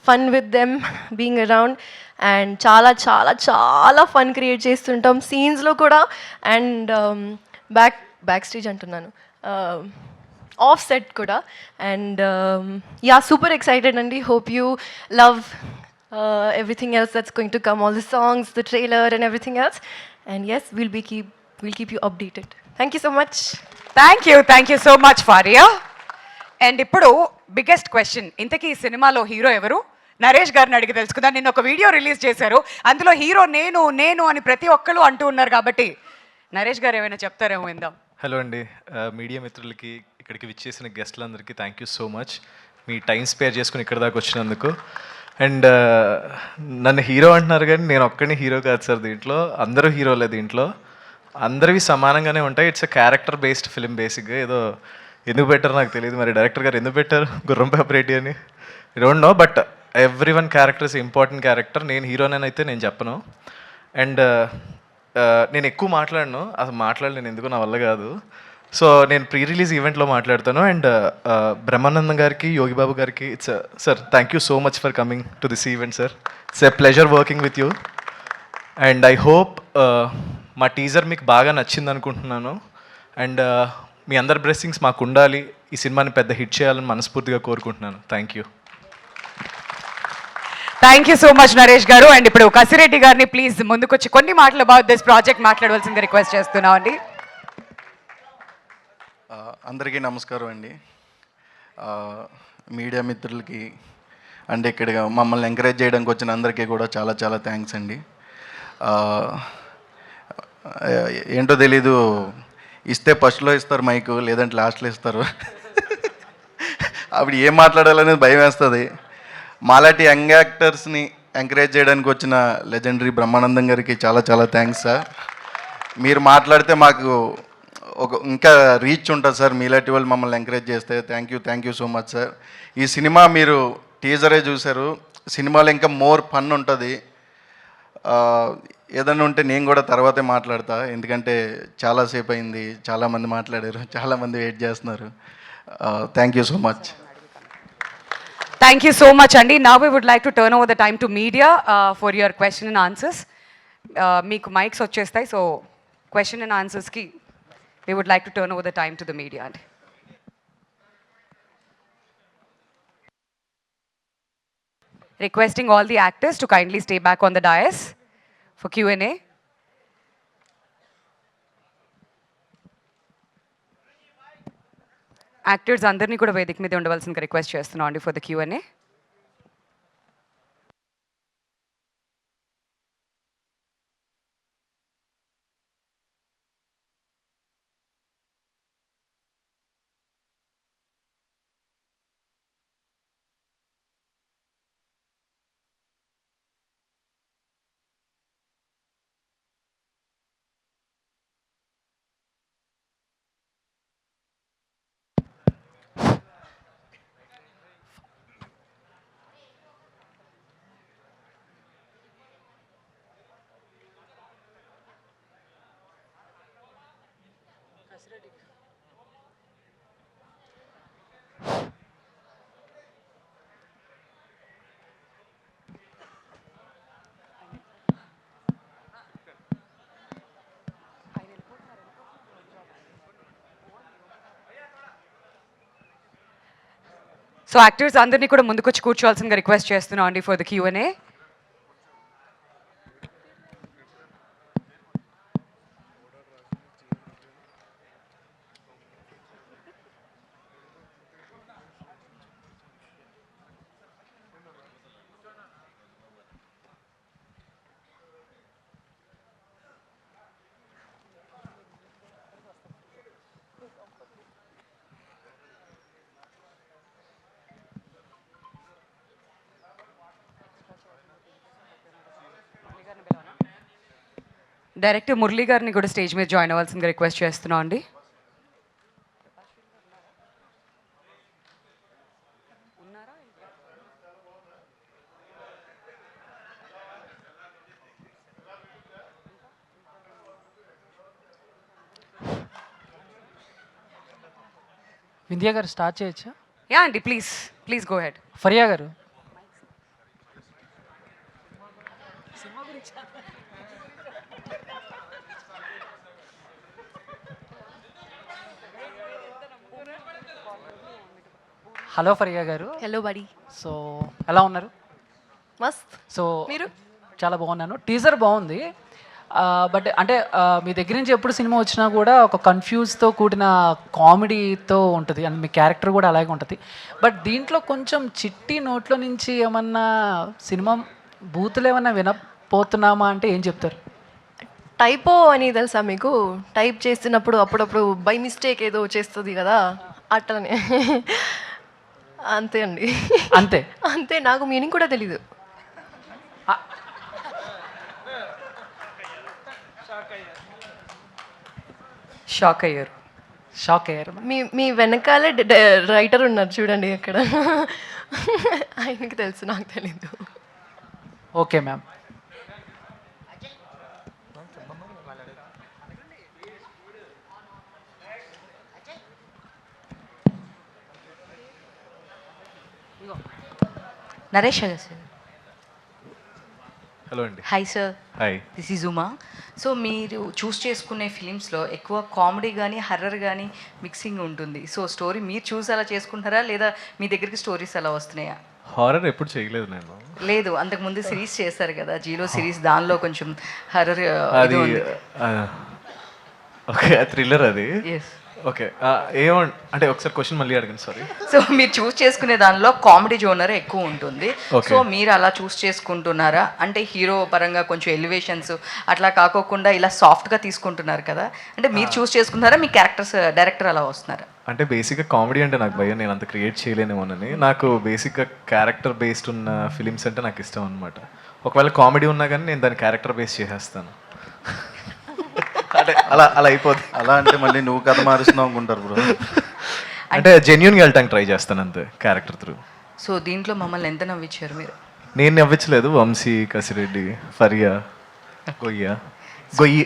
fun with them being around, and చాలా fun create చేస్తుంటాం సీన్స్లో కూడా. And back stage అంటున్నాను, of set కూడా. And super excited అండి. Hope you love everything else that's going to come, all the songs, the trailer and everything else. And yes, we'll keep you updated. Thank you so much. Thank you so much Faria. And ఇప్పుడు biggest question, ఇంతకీ ఈ సినిమాలో hero ఎవరు? నరేష్ గారిని అడిగి తెలుసుకుందాం. నిన్న ఒక వీడియో రిలీజ్ చేశారు, అందులో హీరో నేను అని ప్రతి ఒక్కళ్ళు అంటూ ఉన్నారు, కాబట్టి నరేష్ గారు ఏమైనా చెప్తారేమో విందాం. హలో అండి, మీడియా మిత్రులకి, ఇక్కడికి విచ్చేసిన గెస్ట్లందరికీ థ్యాంక్ యూ సో మచ్. మీ టైం స్పేర్ చేసుకుని ఇక్కడ దాకా వచ్చినందుకు. అండ్ నన్ను హీరో అంటున్నారు, కానీ నేను ఒక్కడిని హీరో కాదు సార్. దీంట్లో అందరూ హీరోలే. దీంట్లో అందరివి సమానంగానే ఉంటాయి. It's a character based film బేసిక్గా. ఏదో ఎందుకు పెట్టారు నాకు తెలియదు, మరి డైరెక్టర్ గారు ఎందుకు పెట్టారు గుర్రం పేపరేటి అని, I don't know. But every one character is important character. నేను హీరోనేనైతే నేను చెప్పను. అండ్ నేను ఎక్కువ మాట్లాడను, అసలు మాట్లాడలేను, ఎందుకు నా వల్ల కాదు. సో నేను ప్రీ రిలీజ్ ఈవెంట్లో మాట్లాడతాను. అండ్ బ్రహ్మానందం గారికి, యోగి బాబు గారికి, it's sir thank you so much for coming to this event sir. It's a pleasure working with you. And I hope మా టీజర్ మీకు బాగా నచ్చింది అనుకుంటున్నాను. అండ్ మీ అందరి బ్లెస్సింగ్స్ మాకు ఉండాలి. ఈ సినిమాని పెద్ద హిట్ చేయాలని మనస్ఫూర్తిగా కోరుకుంటున్నాను. Thank you so much Naresh గారు. అండ్ ఇప్పుడు కసిరెడ్డి గారిని ప్లీజ్ ముందుకొచ్చి కొన్ని మాటలు అబౌట్ దిస్ ప్రాజెక్ట్ మాట్లాడవలసిందిగా రిక్వెస్ట్ చేస్తున్నాం అండి. అందరికీ నమస్కారం అండి. మీడియా మిత్రులకి అండ్ ఇక్కడ మమ్మల్ని ఎంకరేజ్ చేయడానికి వచ్చిన అందరికీ కూడా చాలా థ్యాంక్స్ అండి. ఏంటో తెలీదు, ఇస్తే ఫస్ట్లో ఇస్తారు మైకు, లేదంటే లాస్ట్లో ఇస్తారు. అప్పుడు ఏం మాట్లాడాలనేది భయం వేస్తుంది. మాలాంటి యంగ్ యాక్టర్స్ని ఎంకరేజ్ చేయడానికి వచ్చిన లెజెండరీ బ్రహ్మానందం గారికి చాలా థ్యాంక్స్ సార్. మీరు మాట్లాడితే మాకు ఇంకా రీచ్ ఉంటుంది సార్. మీలాంటి వాళ్ళు మమ్మల్ని ఎంకరేజ్ చేస్తే thank you so much sir. ఈ సినిమా మీరు టీజరే చూశారు. సినిమాలో ఇంకా మోర్ ఫన్ ఉంటుంది. ఏదన్నా ఉంటే నేను కూడా తర్వాతే మాట్లాడతా, ఎందుకంటే చాలాసేపు అయింది, చాలామంది మాట్లాడారు, చాలామంది వెయిట్ చేస్తున్నారు. Thank you so much. Thank you so much అండి. Now we would like to turn over the time to media for your question and answers. మీకు మైక్స్ వచ్చేస్తాయి, సో క్వశ్చన్ అండ్ ఆన్సర్స్కి they would like to turn over the time to the media. Requesting all the actors to kindly stay back on the dais for Q&A. Actors అందరినీ కూడా వేదిక మీద ఉండవలసిందిగా request చేస్తున్నాం అండి for the Q&A. So actors అందరినీ కూడా ముందుకొచ్చి కూర్చోవాల్సిందిగా request చేస్తున్నాం అండి for the Q&A. Director Murali గారిని కూడా స్టేజ్ మీద జాయిన్ అవ్వాల్సిందిగా రిక్వెస్ట్ చేస్తున్నాం అండి. వింధ్య గారు స్టార్ట్ చేయొచ్చా? యా అండి, ప్లీజ్ గో హెడ్. ఫరియా గారు. హలో ఫరియా గారు. హలో బడి. సో ఎలా ఉన్నారు? మస్త్. సో మీరు? చాలా బాగున్నాను. టీజర్ బాగుంది. బట్ అంటే మీ దగ్గర నుంచి ఎప్పుడు సినిమా వచ్చినా కూడా ఒక కన్ఫ్యూజ్తో కూడిన కామెడీతో ఉంటుంది అండ్ మీ క్యారెక్టర్ కూడా అలాగే ఉంటుంది. బట్ దీంట్లో కొంచెం చిట్టి నోట్లో నుంచి ఏమన్నా సినిమా బూతులు ఏమన్నా వినపోతున్నామా అంటే ఏం చెప్తారు? టైపో అని తెలుసా మీకు? టైప్ చేస్తున్నప్పుడు అప్పుడప్పుడు బై మిస్టేక్ ఏదో చేస్తుంది కదా, అట్లనే. అంతే అండి. అంతే అంతే, నాకు మీనింగ్ కూడా తెలీదు. షాక్ అయ్యారు. మీ వెనకాలే రైటర్ ఉన్నారు చూడండి అక్కడ. ఆయనకి తెలుసు, నాకు తెలీదు. Okay ma'am. Naresh sir. Hello అండి. Hi sir. Hi. This is Uma. So మీరు చూస్ చేసుకునే ఫిలిమ్స్లో ఎక్కువ కామెడీ కానీ హర్రర్ కానీ మిక్సింగ్ ఉంటుంది. సో స్టోరీ మీరు చూసి అలా చేసుకుంటారా లేదా మీ దగ్గరికి స్టోరీస్ అలా వస్తున్నాయా? హారర్ ఎప్పుడు చేయలేదు నేను. లేదు, అంతకుముందు సిరీస్ చేశారు కదా, జీలో సిరీస్, దానిలో కొంచెం హర్రర్ అది ఓకే, థ్రిల్లర్ అది. ఎస్. ఓకే, అంటే ఒకసారి క్వశ్చన్ మళ్ళీ అడగండి, సారీ. సో మీరు చూస్ చేసుకునే దానిలో కామెడీ జోనర్ ఎక్కువ ఉంటుంది. సో మీరు అలా చూస్ చేసుకుంటున్నారా? అంటే హీరో పరంగా కొంచెం ఎలివేషన్స్ అట్లా కాకోకుండా ఇలా సాఫ్ట్గా తీసుకుంటున్నారు కదా, అంటే మీరు చూస్ చేసుకుంటున్నారా, మీ క్యారెక్టర్స్ డైరెక్టర్ అలా వస్తున్నారా? అంటే బేసిక్గా కామెడీ అంటే నాకు భయం, నేను అంత క్రియేట్ చేయలేనేమోనని. నాకు బేసిక్గా క్యారెక్టర్ బేస్డ్ ఉన్న ఫిలిమ్స్ అంటే నాకు ఇష్టం అనమాట. ఒకవేళ కామెడీ ఉన్నా కానీ నేను దాన్ని క్యారెక్టర్ బేస్ చేసేస్తాను. అంటే అలా అయిపోద్ది. అలా అంటే మళ్ళీ నువ్వు కథ మారుస్తున్నావు అనుకుంటారు బ్రో. అంటే జెన్యున్గా వెళ్ళటానికి ట్రై చేస్తాను అంతే, క్యారెక్టర్ త్రూ. సో దీంట్లో మమ్మల్ని ఎంత నవ్వించారు మీరు? నేను నవ్వించలేదు, వంశీ, కసిరెడ్డి, ఫరియా, గొయ్యి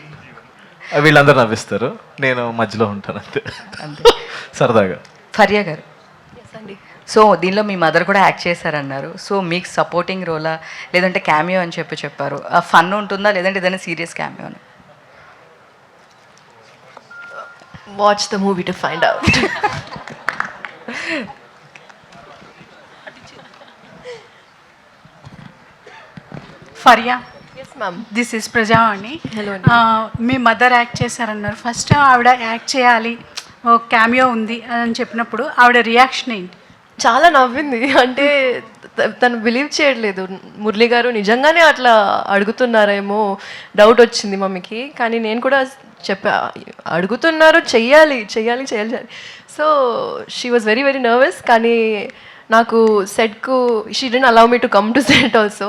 వీళ్ళందరూ నవ్విస్తారు, నేను మధ్యలో ఉంటాను అంతే, సరదాగా. ఫరియా గారు, సో దీనిలో మీ మదర్ కూడా యాక్ట్ చేశారన్నారు. సో మీకు సపోర్టింగ్ రోలా లేదంటే క్యామియో అని చెప్పారు. ఫన్ ఉంటుందా లేదంటే ఏదైనా serious cameo? Watch the movie to find out. Faria, Yes, ma'am. This is Prajavani. Hello. Me mother act చేశారన్నారు. ఫస్ట్ ఆవిడ యాక్ట్ చేయాలి, ఓ క్యామియో ఉంది అని చెప్పినప్పుడు ఆవిడ రియాక్షన్ ఏంటి? చాలా నవ్వింది. అంటే తను బిలీవ్ చేయట్లేదు. మురళి గారు నిజంగానే అట్లా అడుగుతున్నారేమో డౌట్ వచ్చింది మమ్మీకి. కానీ నేను కూడా చెప్పా, అడుగుతున్నారు, చెయ్యాలి చెయ్యాలి చెయ్యాలి. So she was very very nervous. కానీ నాకు సెట్కు she didn't allow me to come to set also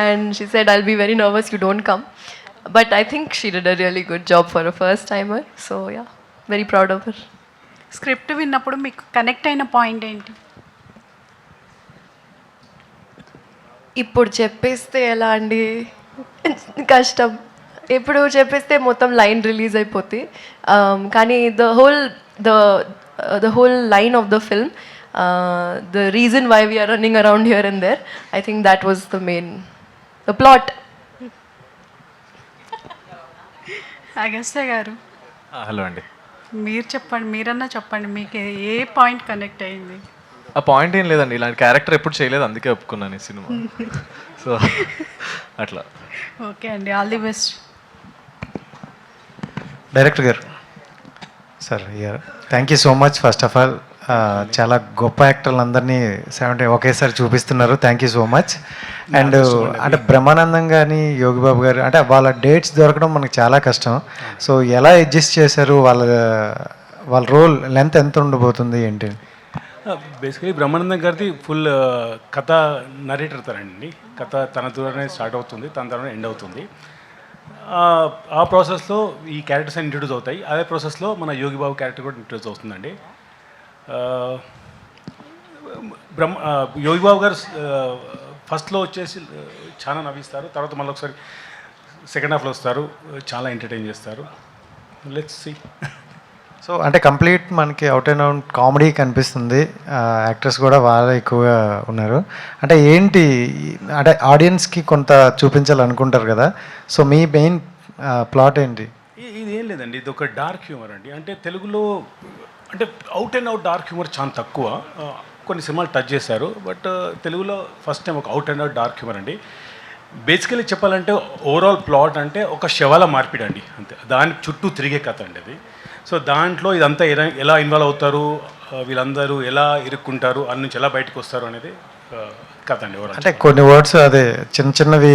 and she said I'll be very nervous, you don't come. But I think she did a really good job for a first timer. So yeah, very proud of her. Script విన్నప్పుడు మీకు connect అయిన point ఏంటి? ఇప్పుడు చెప్పేస్తే ఎలా అండి, కష్టం. ఇప్పుడు చెప్పేస్తే మొత్తం లైన్ రిలీజ్ అయిపోతుంది. కానీ the whole line of the film, the reason why we're running around here and there, I think that was the plot. Agastya గారు, హలో అండి. మీరు చెప్పండి, మీరన్నా చెప్పండి, మీకు ఏ పాయింట్ కనెక్ట్ అయింది? ఆ పాయింట్ ఏం లేదండి, ఇలాంటి క్యారెక్టర్ ఎప్పుడు చేయలేదు, అందుకే ఒప్పుకున్నాను ఈ సినిమా. సో అట్లా. ఓకే అండి, ఆల్ ది బెస్ట్. డైరెక్టర్ గారు sir, thank you so much. First of all చాలా గొప్ప యాక్టర్లు అందరినీ ఒకేసారి చూపిస్తున్నారు. Thank you so much. And అంటే బ్రహ్మానందం కానీ యోగి బాబు గారు అంటే వాళ్ళ డేట్స్ దొరకడం మనకు చాలా కష్టం. సో ఎలా అడ్జస్ట్ చేశారు? వాళ్ళ రోల్ లెంత్ ఎంత ఉండబోతుంది ఏంటి? బేసికలీ బ్రహ్మానందం గారిది ఫుల్ కథ నరేటర్ తరండి. కథ తన ద్వారానే స్టార్ట్ అవుతుంది, తన ద్వారా ఎండ్ అవుతుంది. ఆ ప్రాసెస్లో ఈ క్యారెక్టర్స్ అన్ని ఇంట్రడ్యూస్ అవుతాయి. అదే ప్రాసెస్లో మన యోగి బాబు క్యారెక్టర్ కూడా ఇంట్రడ్యూస్ అవుతుందండి. యోగి బాబు గారు ఫస్ట్లో వచ్చేసి చాలా నవ్విస్తారు, తర్వాత మళ్ళీ ఒకసారి సెకండ్ హాఫ్లో వస్తారు, చాలా ఎంటర్టైన్ చేస్తారు. Let's see. సో అంటే కంప్లీట్ మనకి అవుట్ అండ్ అవుట్ కామెడీ కనిపిస్తుంది. యాక్టర్స్ కూడా వాళ్ళే ఎక్కువగా ఉన్నారు. అంటే ఏంటి అంటే ఆడియన్స్కి కొంత చూపించాలనుకుంటారు కదా, సో మీ మెయిన్ ప్లాట్ ఏంటి? ఇది ఏం లేదండి, ఇది ఒక డార్క్ హ్యూమర్ అండి. అంటే తెలుగులో అంటే out and out dark humour చాలా తక్కువ. కొన్ని సినిమాలు టచ్ చేశారు, బట్ తెలుగులో ఫస్ట్ టైం ఒక out and out dark humour అండి. బేసికలీ చెప్పాలంటే ఓవరాల్ ప్లాట్ అంటే ఒక శవాల మార్పిడి అండి, అంతే. దాని చుట్టూ తిరిగే కథ అండి అది. సో దాంట్లో ఇదంతా ఎలా ఇన్వాల్వ్ అవుతారు, వీళ్ళందరూ ఎలా ఇరుక్కుంటారు, అన్ని నుంచి ఎలా బయటకు వస్తారు అనేది కథ అండి. అంటే కొన్ని వర్డ్స్ అదే చిన్న చిన్నవి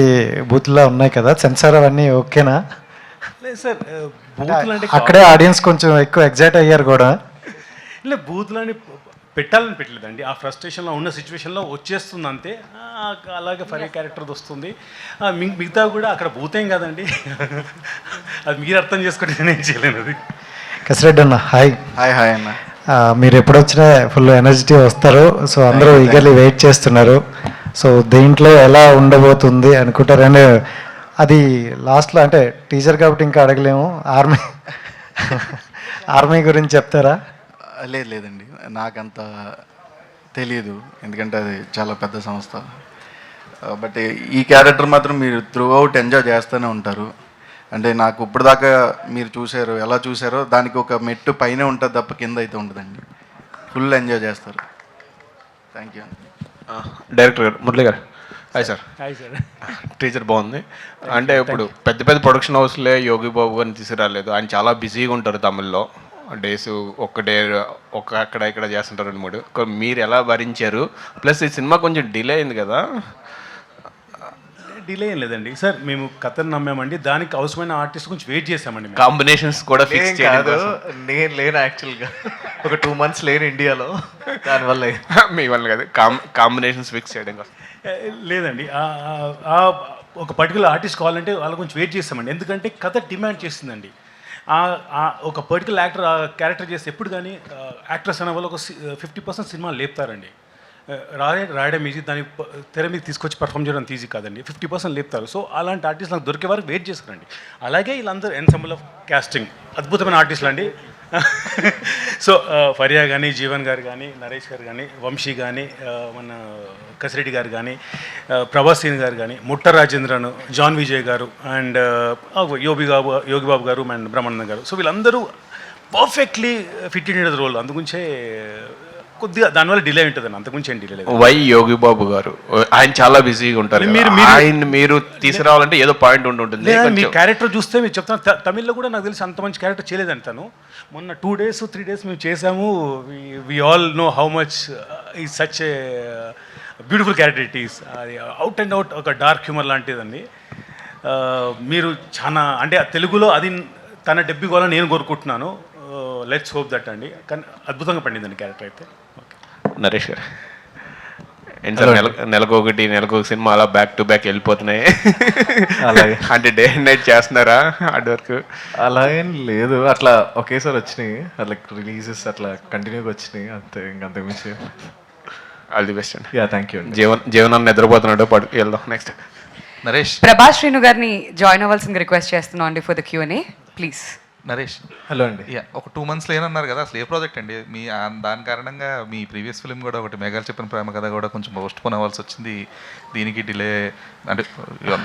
బూత్లా ఉన్నాయి కదా, సెన్సార్ అవన్నీ ఓకేనా? లేదు సార్, బూతులు అంటే అక్కడే ఆడియన్స్ కొంచెం ఎక్కువ ఎగ్జైట్ అయ్యారు కూడా. இல்லை బూతులని పెట్టాలని పెట్టలేదండి, ఆ ఫ్రస్ట్రేషన్లో ఉన్న సిచ్యువేషన్లో వచ్చేస్తుంది అంతే. అలాగే ఫరీ క్యారెక్టర్ వస్తుంది. మిగతా కూడా అక్కడ భూతేం కాదండి, అది మీరు అర్థం చేసుకుంటే నేనేం చేయలేను. అది కసిరెడ్డి అన్న, హాయ్. హాయ్ హాయ్ అన్న. మీరు ఎప్పుడు వచ్చినా ఫుల్ ఎనర్జిటీ వస్తారు. సో అందరూ ఈగర్లీ వెయిట్ చేస్తున్నారు. సో దీంట్లో ఎలా ఉండబోతుంది అనుకుంటారు. అండ్ అది లాస్ట్లో అంటే టీచర్ కాబట్టి ఇంకా అడగలేము, ఆర్మీ గురించి చెప్తారా? లేదండి, నాకంత తెలియదు, ఎందుకంటే అది చాలా పెద్ద సంస్థ. బట్ ఈ క్యారెక్టర్ మాత్రం మీరు త్రూ అవుట్ ఎంజాయ్ చేస్తూనే ఉంటారు. అంటే నాకు ఇప్పుడు దాకా మీరు చూసారు, ఎలా చూసారో దానికి ఒక మెట్టు పైన ఉంటుంది తప్ప కింద అయితే ఉండదండి. ఫుల్ ఎంజాయ్ చేస్తారు. Thank you. డైరెక్టర్ గారు, మురళి గారు, hi sir. Hi sir. Teacher బాగుంది. అంటే ఇప్పుడు పెద్ద పెద్ద ప్రొడక్షన్ హౌస్లే యోగి బాబు గారిని తీసుకురాలేదు. ఆయన చాలా బిజీగా ఉంటారు తమిళ్లో. డేస్ ఒక్క డే అక్కడ ఇక్కడ చేస్తుంటారు 2-3. మీరు ఎలా భరించారు? ప్లస్ ఈ సినిమా కొంచెం డిలే అయింది కదా. డిలే ఏం లేదండి సార్, మేము కథను నమ్మామండి, దానికి అవసరమైన ఆర్టిస్ట్ కొంచెం వెయిట్ చేసామండి. కాంబినేషన్స్ కూడా ఫిక్స్ కాదు, నేను లేను యాక్చువల్గా, ఒక 2 months లేను ఇండియాలో, దానివల్ల మీ వల్ల కాదు, కాంబినేషన్స్ ఫిక్స్ చేయడం కోసం. లేదండి, ఒక పర్టికులర్ ఆర్టిస్ట్ కావాలంటే వాళ్ళ కొంచెం వెయిట్ చేస్తామండి, ఎందుకంటే కథ డిమాండ్ చేస్తుందండి. ఒక పర్టికులర్ యాక్టర్ క్యారెక్టర్ చేస్తే ఎప్పుడు కానీ యాక్టర్స్ అనే వాళ్ళు ఒక 50% సినిమా లేపుతారండి. రాయడం ఈజీ, దాన్ని తెర మీద తీసుకొచ్చి పర్ఫామ్ చేయడం ఈజీ కాదండి. 50% లేపుతారు. సో అలాంటి ఆర్టిస్ట్ నాకు దొరికే వరకు వెయిట్ చేస్తారండి. అలాగే వీళ్ళందరూ ఎన్సెంబుల్ ఆఫ్ కాస్టింగ్ అద్భుతమైన ఆర్టిస్టులు అండి. సో ఫరియా కానీ, జీవన్ గారు కానీ, నరేష్ గారు కానీ, వంశీ కానీ, మన కసిరెడ్డి గారు కానీ, ప్రభాసీన్ గారు కానీ, ముట్ట రాజేంద్రను, జాన్ విజయ్ గారు, అండ్ యోగి బాబు గారు అండ్ బ్రహ్మానందం గారు. సో వీళ్ళందరూ పర్ఫెక్ట్లీ ఫిట్ ఇన్ రోల్. అందుగురించే కొద్దిగా దానివల్ల డిలే ఉంటుంది అండి, అంతకుమించి ఏం డిలే లేదు. వై యోగి బాబు గారు ఆయన చాలా బిజీగా ఉంటారు. ఆయన మీరు తీసుకురావాలంటే ఏదో పాయింట్ ఉంటుంది. మీ క్యారెక్టర్ చూస్తే మీరు చెప్తాను, తమిళ్లో కూడా నాకు తెలిసి అంత మంచి క్యారెక్టర్ చేయలేదండి తను. మొన్న 2 days 3 days మేము చేసాము. We all know how much is such a beautiful character it is. అది అవుట్ అండ్ అవుట్ ఒక డార్క్ హ్యూమర్ లాంటిదండి. మీరు చాలా అంటే తెలుగులో అది తన డెబ్యూ కావాలని నేను కోరుకుంటున్నాను. లెట్స్ హోప్ దట్ అండి. కానీ అద్భుతంగా పండిందండి క్యారెక్టర్ అయితే. నరేష్ గారు ఏంటి సార్, నెలకు ఒక సినిమా అలా బ్యాక్ టు బ్యాక్ వెళ్ళిపోతున్నాయి. అలాగే అంటే డే అండ్ నైట్ చేస్తున్నారా హార్డ్ వర్క్? అలాగేం లేదు, అట్లా ఒకేసారి వచ్చినాయి, అట్లా రిలీజెస్ అట్లా కంటిన్యూగా వచ్చినాయి అంతే, ఇంకంతకు మించి. ఆల్ ది బెస్ట్ అండి. యా థ్యాంక్ యూ అండి. జీవనాన్ని నిద్రపోతున్నాడు, వెళ్దాం నెక్స్ట్. నరేష్, ప్రభాస్ శ్రీను గారిని జాయిన్ అవ్వాల్సింది రిక్వెస్ట్ చేస్తున్నాం అండి for the Q&A please. Naresh, hello అండి. ఒక 2 months లేనన్నారు కదా, అసలు ఏ ప్రాజెక్ట్ అండి మీ? దాని కారణంగా మీ ప్రీవియస్ ఫిల్మ్ కూడా ఒకటి మేఘాలు చెప్పిన ప్రేమ కథ కూడా కొంచెం పోస్ట్ పోన్ అవ్వాల్సి వచ్చింది. దీనికి డిలే అంటే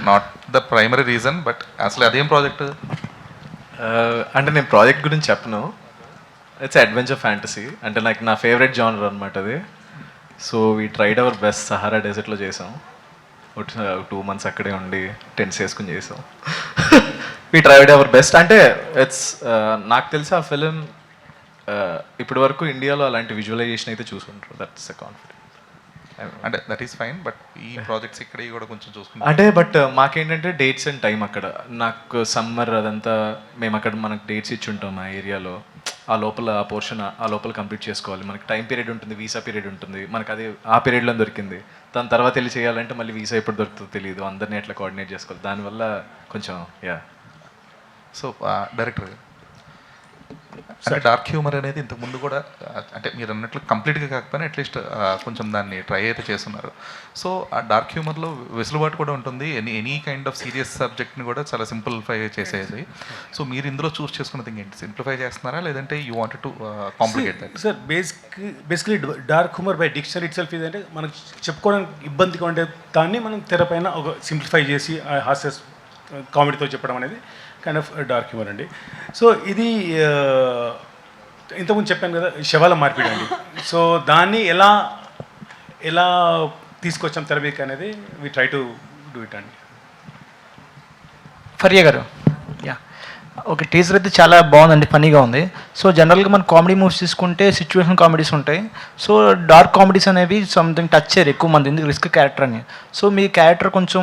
not the primary reason, but అసలు అదేం ప్రాజెక్ట్? అంటే నేను ప్రాజెక్ట్ గురించి చెప్పను. ఇట్స్ అడ్వెంచర్ ఫ్యాంటసీ, అంటే నాకు నా ఫేవరెట్ జానర్ అనమాట అది. So we tried our best. Sahara డెజర్ట్లో చేసాం, 2 months అక్కడే ఉండి టెంట్స్ వేసుకుని చేసాం. We tried our best. అంటే ఇట్స్ నాకు తెలిసి ఆ ఫిలిం ఇప్పటి వరకు ఇండియాలో అలాంటి విజువలైజేషన్ అయితే చూసుకుంటారు. That's a confident. అంటే దట్ ఈస్ ఫైన్, బట్ ఈ ప్రాజెక్ట్స్ ఇక్కడ కూడా కొంచెం చూసుకుంటాం. అంటే బట్ మాకేంటంటే డేట్స్ అండ్ టైం అక్కడ నాకు సమ్మర్ అదంతా మేము అక్కడ మనకు డేట్స్ ఇచ్చి ఉంటాం ఆ ఏరియాలో. ఆ లోపల ఆ పోర్షన్ ఆ లోపల కంప్లీట్ చేసుకోవాలి. మనకి టైం పీరియడ్ ఉంటుంది, వీసా పీరియడ్ ఉంటుంది. మనకు అది ఆ పీరియడ్లో దొరికింది. దాని తర్వాత వెళ్ళి చేయాలంటే మళ్ళీ వీసా ఎప్పుడు దొరుకుతుందో తెలియదు. అందరినీ ఎట్లా కోఆర్డినేట్ చేసుకోవాలి, దానివల్ల కొంచెం యా. సో డైరెక్టర్ అంటే డార్క్ హ్యూమర్ అనేది ఇంతకు ముందు కూడా అంటే మీరు అన్నట్లు కంప్లీట్గా కాకపోయినా అట్లీస్ట్ కొంచెం దాన్ని ట్రై అయితే చేస్తున్నారు. సో ఆ డార్క్ హ్యూమర్లో వెసులుబాటు కూడా ఉంటుంది. ఎనీ కైండ్ ఆఫ్ సీరియస్ సబ్జెక్ట్ని కూడా చాలా సింప్లిఫై చేసేది. సో మీరు ఇందులో చూస్ చేసుకున్న థింగ్ ఏంటి? సింప్లిఫై చేస్తున్నారా లేదంటే you wanted to complicate that? Sir basically dark humour by dictionary it self ఇదంటే మనకు చెప్పుకోవడానికి ఇబ్బందిగా ఉండే దాన్ని మనం తెరపైన ఒక సింప్లిఫై చేసి హాస్య కామెడీతో చెప్పడం అనేది కైండ్ ఆఫ్ డార్క్ హ్యూమర్ అండి. సో ఇది ఇంతకుముందు చెప్పాను కదా, శవాల మార్పిడి అండి. సో దాన్ని ఎలా తీసుకొచ్చాం తెరపైకి అనేది we try to do it అండి. ఫరియా గారు, యా ఓకే, టీజర్ అయితే చాలా బాగుందండి, ఫనీగా ఉంది. సో జనరల్గా మనం కామెడీ మూవీస్ తీసుకుంటే సిచ్యువేషన్ కామెడీస్ ఉంటాయి. సో డార్క్ కామెడీస్ అనేవి సంథింగ్ టచ్ చేయరు ఎక్కువ మంది, ఎందుకు రిస్క్ క్యారెక్టర్ అని. సో మీ క్యారెక్టర్ కొంచెం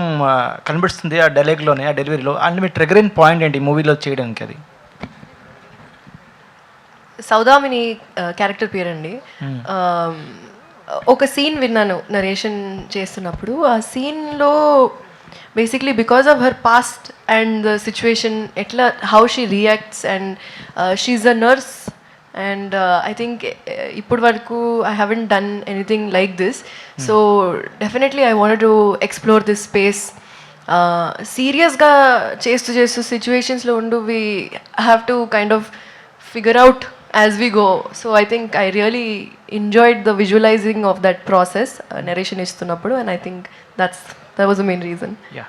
కనిపిస్తుంది ఆ డైలాగ్లోనే, ఆ డెలివరీలో. అండ్ మీ ట్రిగర్ ఇన్ పాయింట్ ఏంటి మూవీలో చేయడానికి? అది సౌదామిని క్యారెక్టర్ పేరండి. ఒక సీన్ విన్నాను నరేషన్ చేస్తున్నప్పుడు. ఆ సీన్లో basically because of her past and the situation, how she reacts, and she's a nurse, and I think ippadu varaku I haven't done anything like this. So definitely I wanted to explore this space. Serious ga chestu situations lo undu we have to kind of figure out as we go. So I think I really enjoyed the visualizing of that process, narration istunnappudu, and I think that was the main reason. Yeah,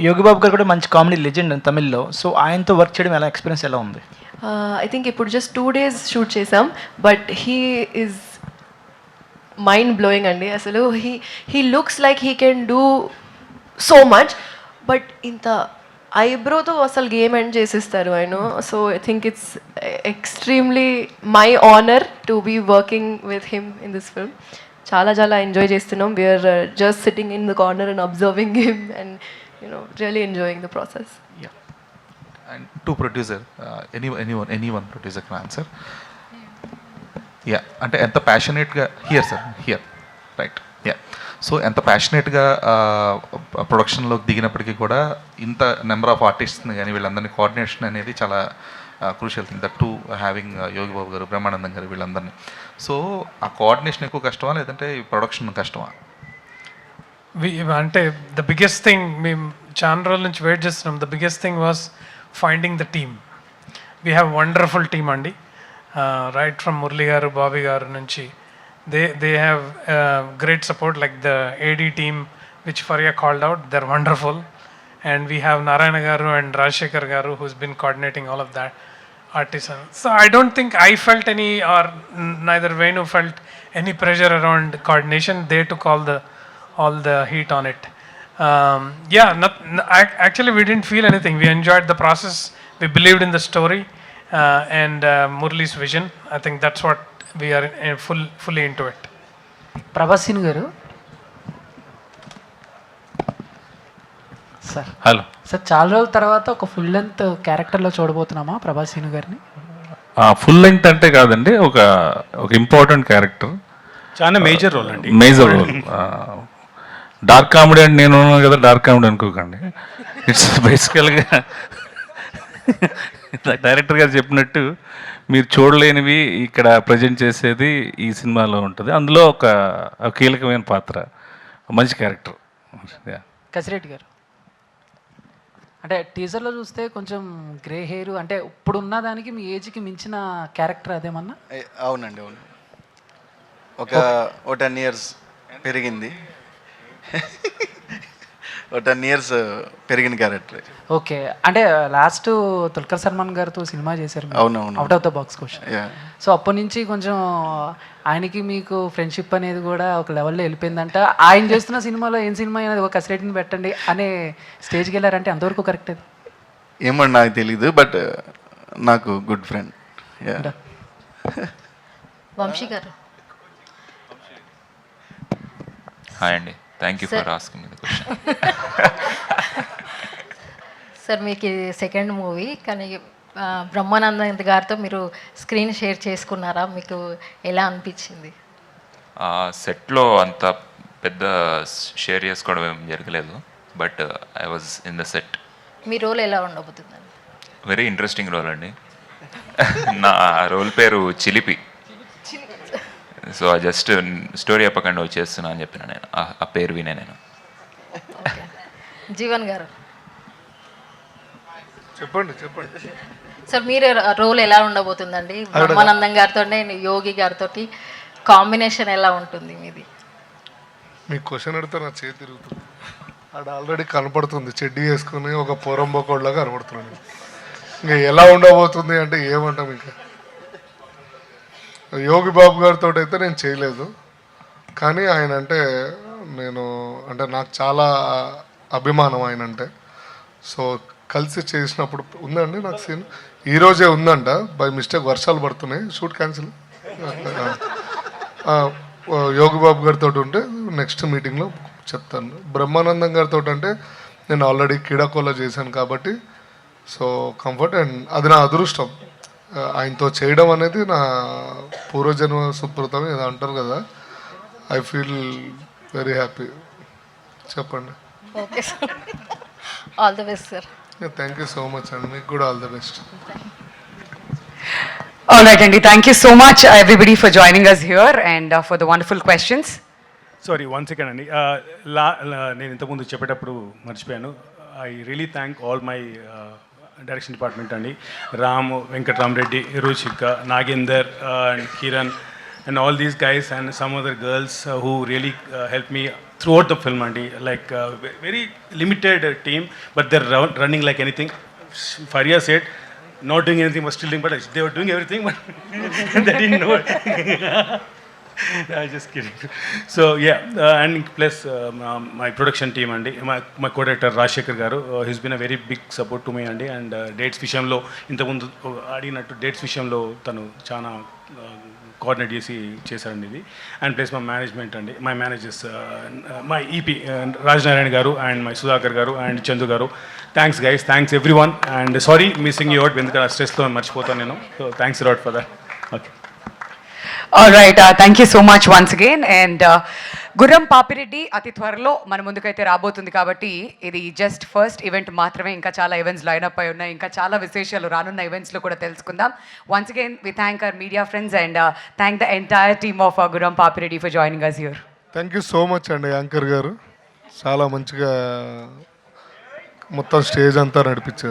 Yogi Babu గారు కూడా మంచి comedy legend తమిళ్లో. So ఆయనతో work చేయడం ఎలా, experience ఎలా ఉంది? I think ఇప్పుడు just 2 days షూట్ చేసాం, but he is mind blowing అండి. అసలు he looks like he can do so much, but ఇంత ఐబ్రోతో అసలు గేమ్ ఎండ్ చేసిస్తారు ఆయన. So I think it's extremely my honour to be working with him in this film. చాలా enjoy చేస్తున్నాం. We're just sitting in the corner and observing him and really enjoying the process. Yeah. And to producer, anyone producer can answer. Yeah, అంటే ఎంత ప్యాషనేట్గా here right. Yeah, so ఎంత ప్యాషనేట్గా ప్రొడక్షన్లోకి దిగినప్పటికీ కూడా ఇంత number of ఆర్టిస్ట్ని కానీ వీళ్ళందరినీ కోఆర్డినేషన్ అనేది చాలా crucial thing. That to having Yogi Babu గారు, బ్రహ్మానందం గారు, వీళ్ళందరినీ. సో ఆ కోఆర్డినేషన్ ఎక్కువ కష్టమా లేదంటే ప్రొడక్షన్ కష్టమా? అంటే ద బిగ్గెస్ట్ థింగ్ మేము చాలా రోజుల నుంచి వెయిట్ చేస్తున్నాం. The biggest thing was finding the team. We have wonderful team అండి, రైట్ ఫ్రమ్ మురళి గారు, బాబీ గారు నుంచి. They have great support, like the AD team which Faria called out, they are wonderful. And we have Narayana garu and Rajasekhar garu who's been coordinating all of that. artisan. So I don't think I felt any, or neither Venu felt any pressure around coordination. They took all the heat on it. Yeah, actually we didn't feel anything. We enjoyed the process. We believed in the story and Murli's vision. I think that's what we are fully into it. ప్రభాసిన్ గారు sir, hello sir చాలా రోజుల తర్వాత ఒక full length క్యారెక్టర్లో చూడబోతున్నామా ప్రభాసిన్ గారిని? Full length అంటే కాదండి, ఒక ఇంపార్టెంట్ క్యారెక్టర్, చాలా మేజర్ రోల్ అండి. Major role. డార్క్ కామెడీ అంటే నేను ఉన్నాను కదా, డార్క్ కామెడీ అనుకోకండి. ఇట్స్ బేసికల్గా డైరెక్టర్ గారు చెప్పినట్టు మీరు చూడలేనివి ఇక్కడ ప్రజెంట్ చేసేది ఈ సినిమాలో ఉంటుంది. అందులో ఒక కీలకమైన పాత్ర, మంచి క్యారెక్టర్. కసిరెడ్డి గారు, అంటే టీజర్లో చూస్తే కొంచెం గ్రే హెయిర్, అంటే ఇప్పుడున్న దానికి మీ ఏజ్కి మించిన క్యారెక్టర్ అదేమన్నా? అవునండి, అవును. ఒక 10 years పెరిగింది. ఒక 10 years పెరిగిన క్యారెక్టర్. ఓకే, అంటే లాస్ట్ దుల్కర్ సల్మాన్ గారితో సినిమా చేశారు. అవునవును. Out of the box question. So అప్పటి నుంచి కొంచెం ఆయనకి మీకు ఫ్రెండ్షిప్ అనేది కూడా ఒక లెవెల్లో వెళ్ళిపోయిందంట. ఆయన చేస్తున్న సినిమాలో ఏం సినిమా అయినా ఒక కసిరెడ్డిని పెట్టండి అనే స్టేజ్కి వెళ్ళారంటే అంతవరకు కరెక్ట్ అది? ఏమన్నా నాకు తెలీదు, బట్ నాకు గుడ్ ఫ్రెండ్. వంశీ గారు, హాయ్ అండి, thank you for asking me the question. Sir మీకు ఇది సెకండ్ మూవీ, కానీ బ్రహ్మానందం గారితో మీరు స్క్రీన్ షేర్ చేసుకున్నారా? మీకు ఎలా అనిపించింది? సెట్లో అంత పెద్ద షేర్ చేసుకోవడం ఏం జరగలేదు, but I was in the set. మీ రోల్ ఎలా ఉండబోతుందండి? వెరీ ఇంట్రెస్టింగ్ రోల్ అండి. నా రోల్ పేరు చిలిపి. సో జస్ట్ స్టోరీ చెప్పకుండా వచ్చేస్తున్నా అని చెప్పిన నేను, ఆ పేరు వినే నేను. జీవన్ గారు చెప్పండి. సార్ మీరు రోల్ ఎలా ఉండబోతుందండి? బ్రహ్మానందం గారితో, యోగి గారితో కాంబినేషన్ ఎలా ఉంటుంది మీది? మీకు క్వశ్చన్ అడిగితే నా చేతి తిరుగుతుంది. ఆడ ఆల్రెడీ కనపడుతుంది, చెడ్డీ వేసుకుని ఒక పోరంబోకోడ్లాగా కనపడుతున్నాను. ఇంకా ఎలా ఉండబోతుంది అంటే ఏమంటాం. ఇంకా యోగి బాబు గారితో అయితే నేను చేయలేదు, కానీ ఆయన అంటే నాకు చాలా అభిమానం ఆయన అంటే. సో కలిసి చేసినప్పుడు ఉందండి నాకు సీన్. ఈరోజే ఉందంట, బై మిస్టేక్ వర్షాలు పడుతున్నాయి, షూట్ క్యాన్సిల్. యోగి బాబు గారితో ఉంటే నెక్స్ట్ మీటింగ్లో చెప్తాను. బ్రహ్మానందం గారితో అంటే నేను ఆల్రెడీ కిడాకోలో చేశాను కాబట్టి సో కంఫర్ట్, అండ్ అది నా అదృష్టం. ఆయనతో చేయడం అనేది నా పూర్వజన్మ సుకృతం ఏదో అంటారు కదా. I feel very happy. చెప్పండి. Okay sir, all the best sir. Thank you so much అండి, మీకు కూడా all the best. All right, Andy, thank you so much everybody for joining us here and for the wonderful questions. Sorry, 1 second అండి. నేను ఇంతకుముందు చెప్పేటప్పుడు మర్చిపోయాను. I really thank all my direction department అండి. Ram, Venkatramareddy, Ruchika, Nagender and Kiran and all these guys and some other girls who really helped me throughout the film andi, like very limited team, but they're running like anything. Faria said not doing anything but still doing, but they were doing everything but they didn't know it. I'm just kidding. So yeah, and plus my production team andi, my co-director Rajshekhar garu, he's been a very big support to me andi, and dates vishayamlo intamundu adiginattu dates vishayamlo tanu chana coordinate చేశారండి ఇది. And plus మా management అండి, my managers, my EP Rajanarayana గారు and my Sudhakar గారు and Chandu గారు. Thanks guys, thanks everyone, and sorry missing you out, ఎందుకంటే స్ట్రెస్తో మర్చిపోతాను నేను. So thanks lot for that. Okay, All right, thank you so much once again. And గుర్రం పాపిరెడ్డి అతి త్వరలో మన ముందుకైతే రాబోతుంది కాబట్టి ఇది జస్ట్ ఫస్ట్ ఈవెంట్ మాత్రమే. ఇంకా చాలా ఈవెంట్స్ లైనప్ అయి ఉన్నాయి, ఇంకా చాలా విశేషాలు రానున్న ఈవెంట్స్లో కూడా తెలుసుకుందాం. Once again we thank our media friends and thank the entire team of Gurram Papireddy for joining us here. Thank you so much అండి యాంకర్ గారు, చాలా మంచిగా మొత్తం స్టేజ్ అంతా నడిపించారు.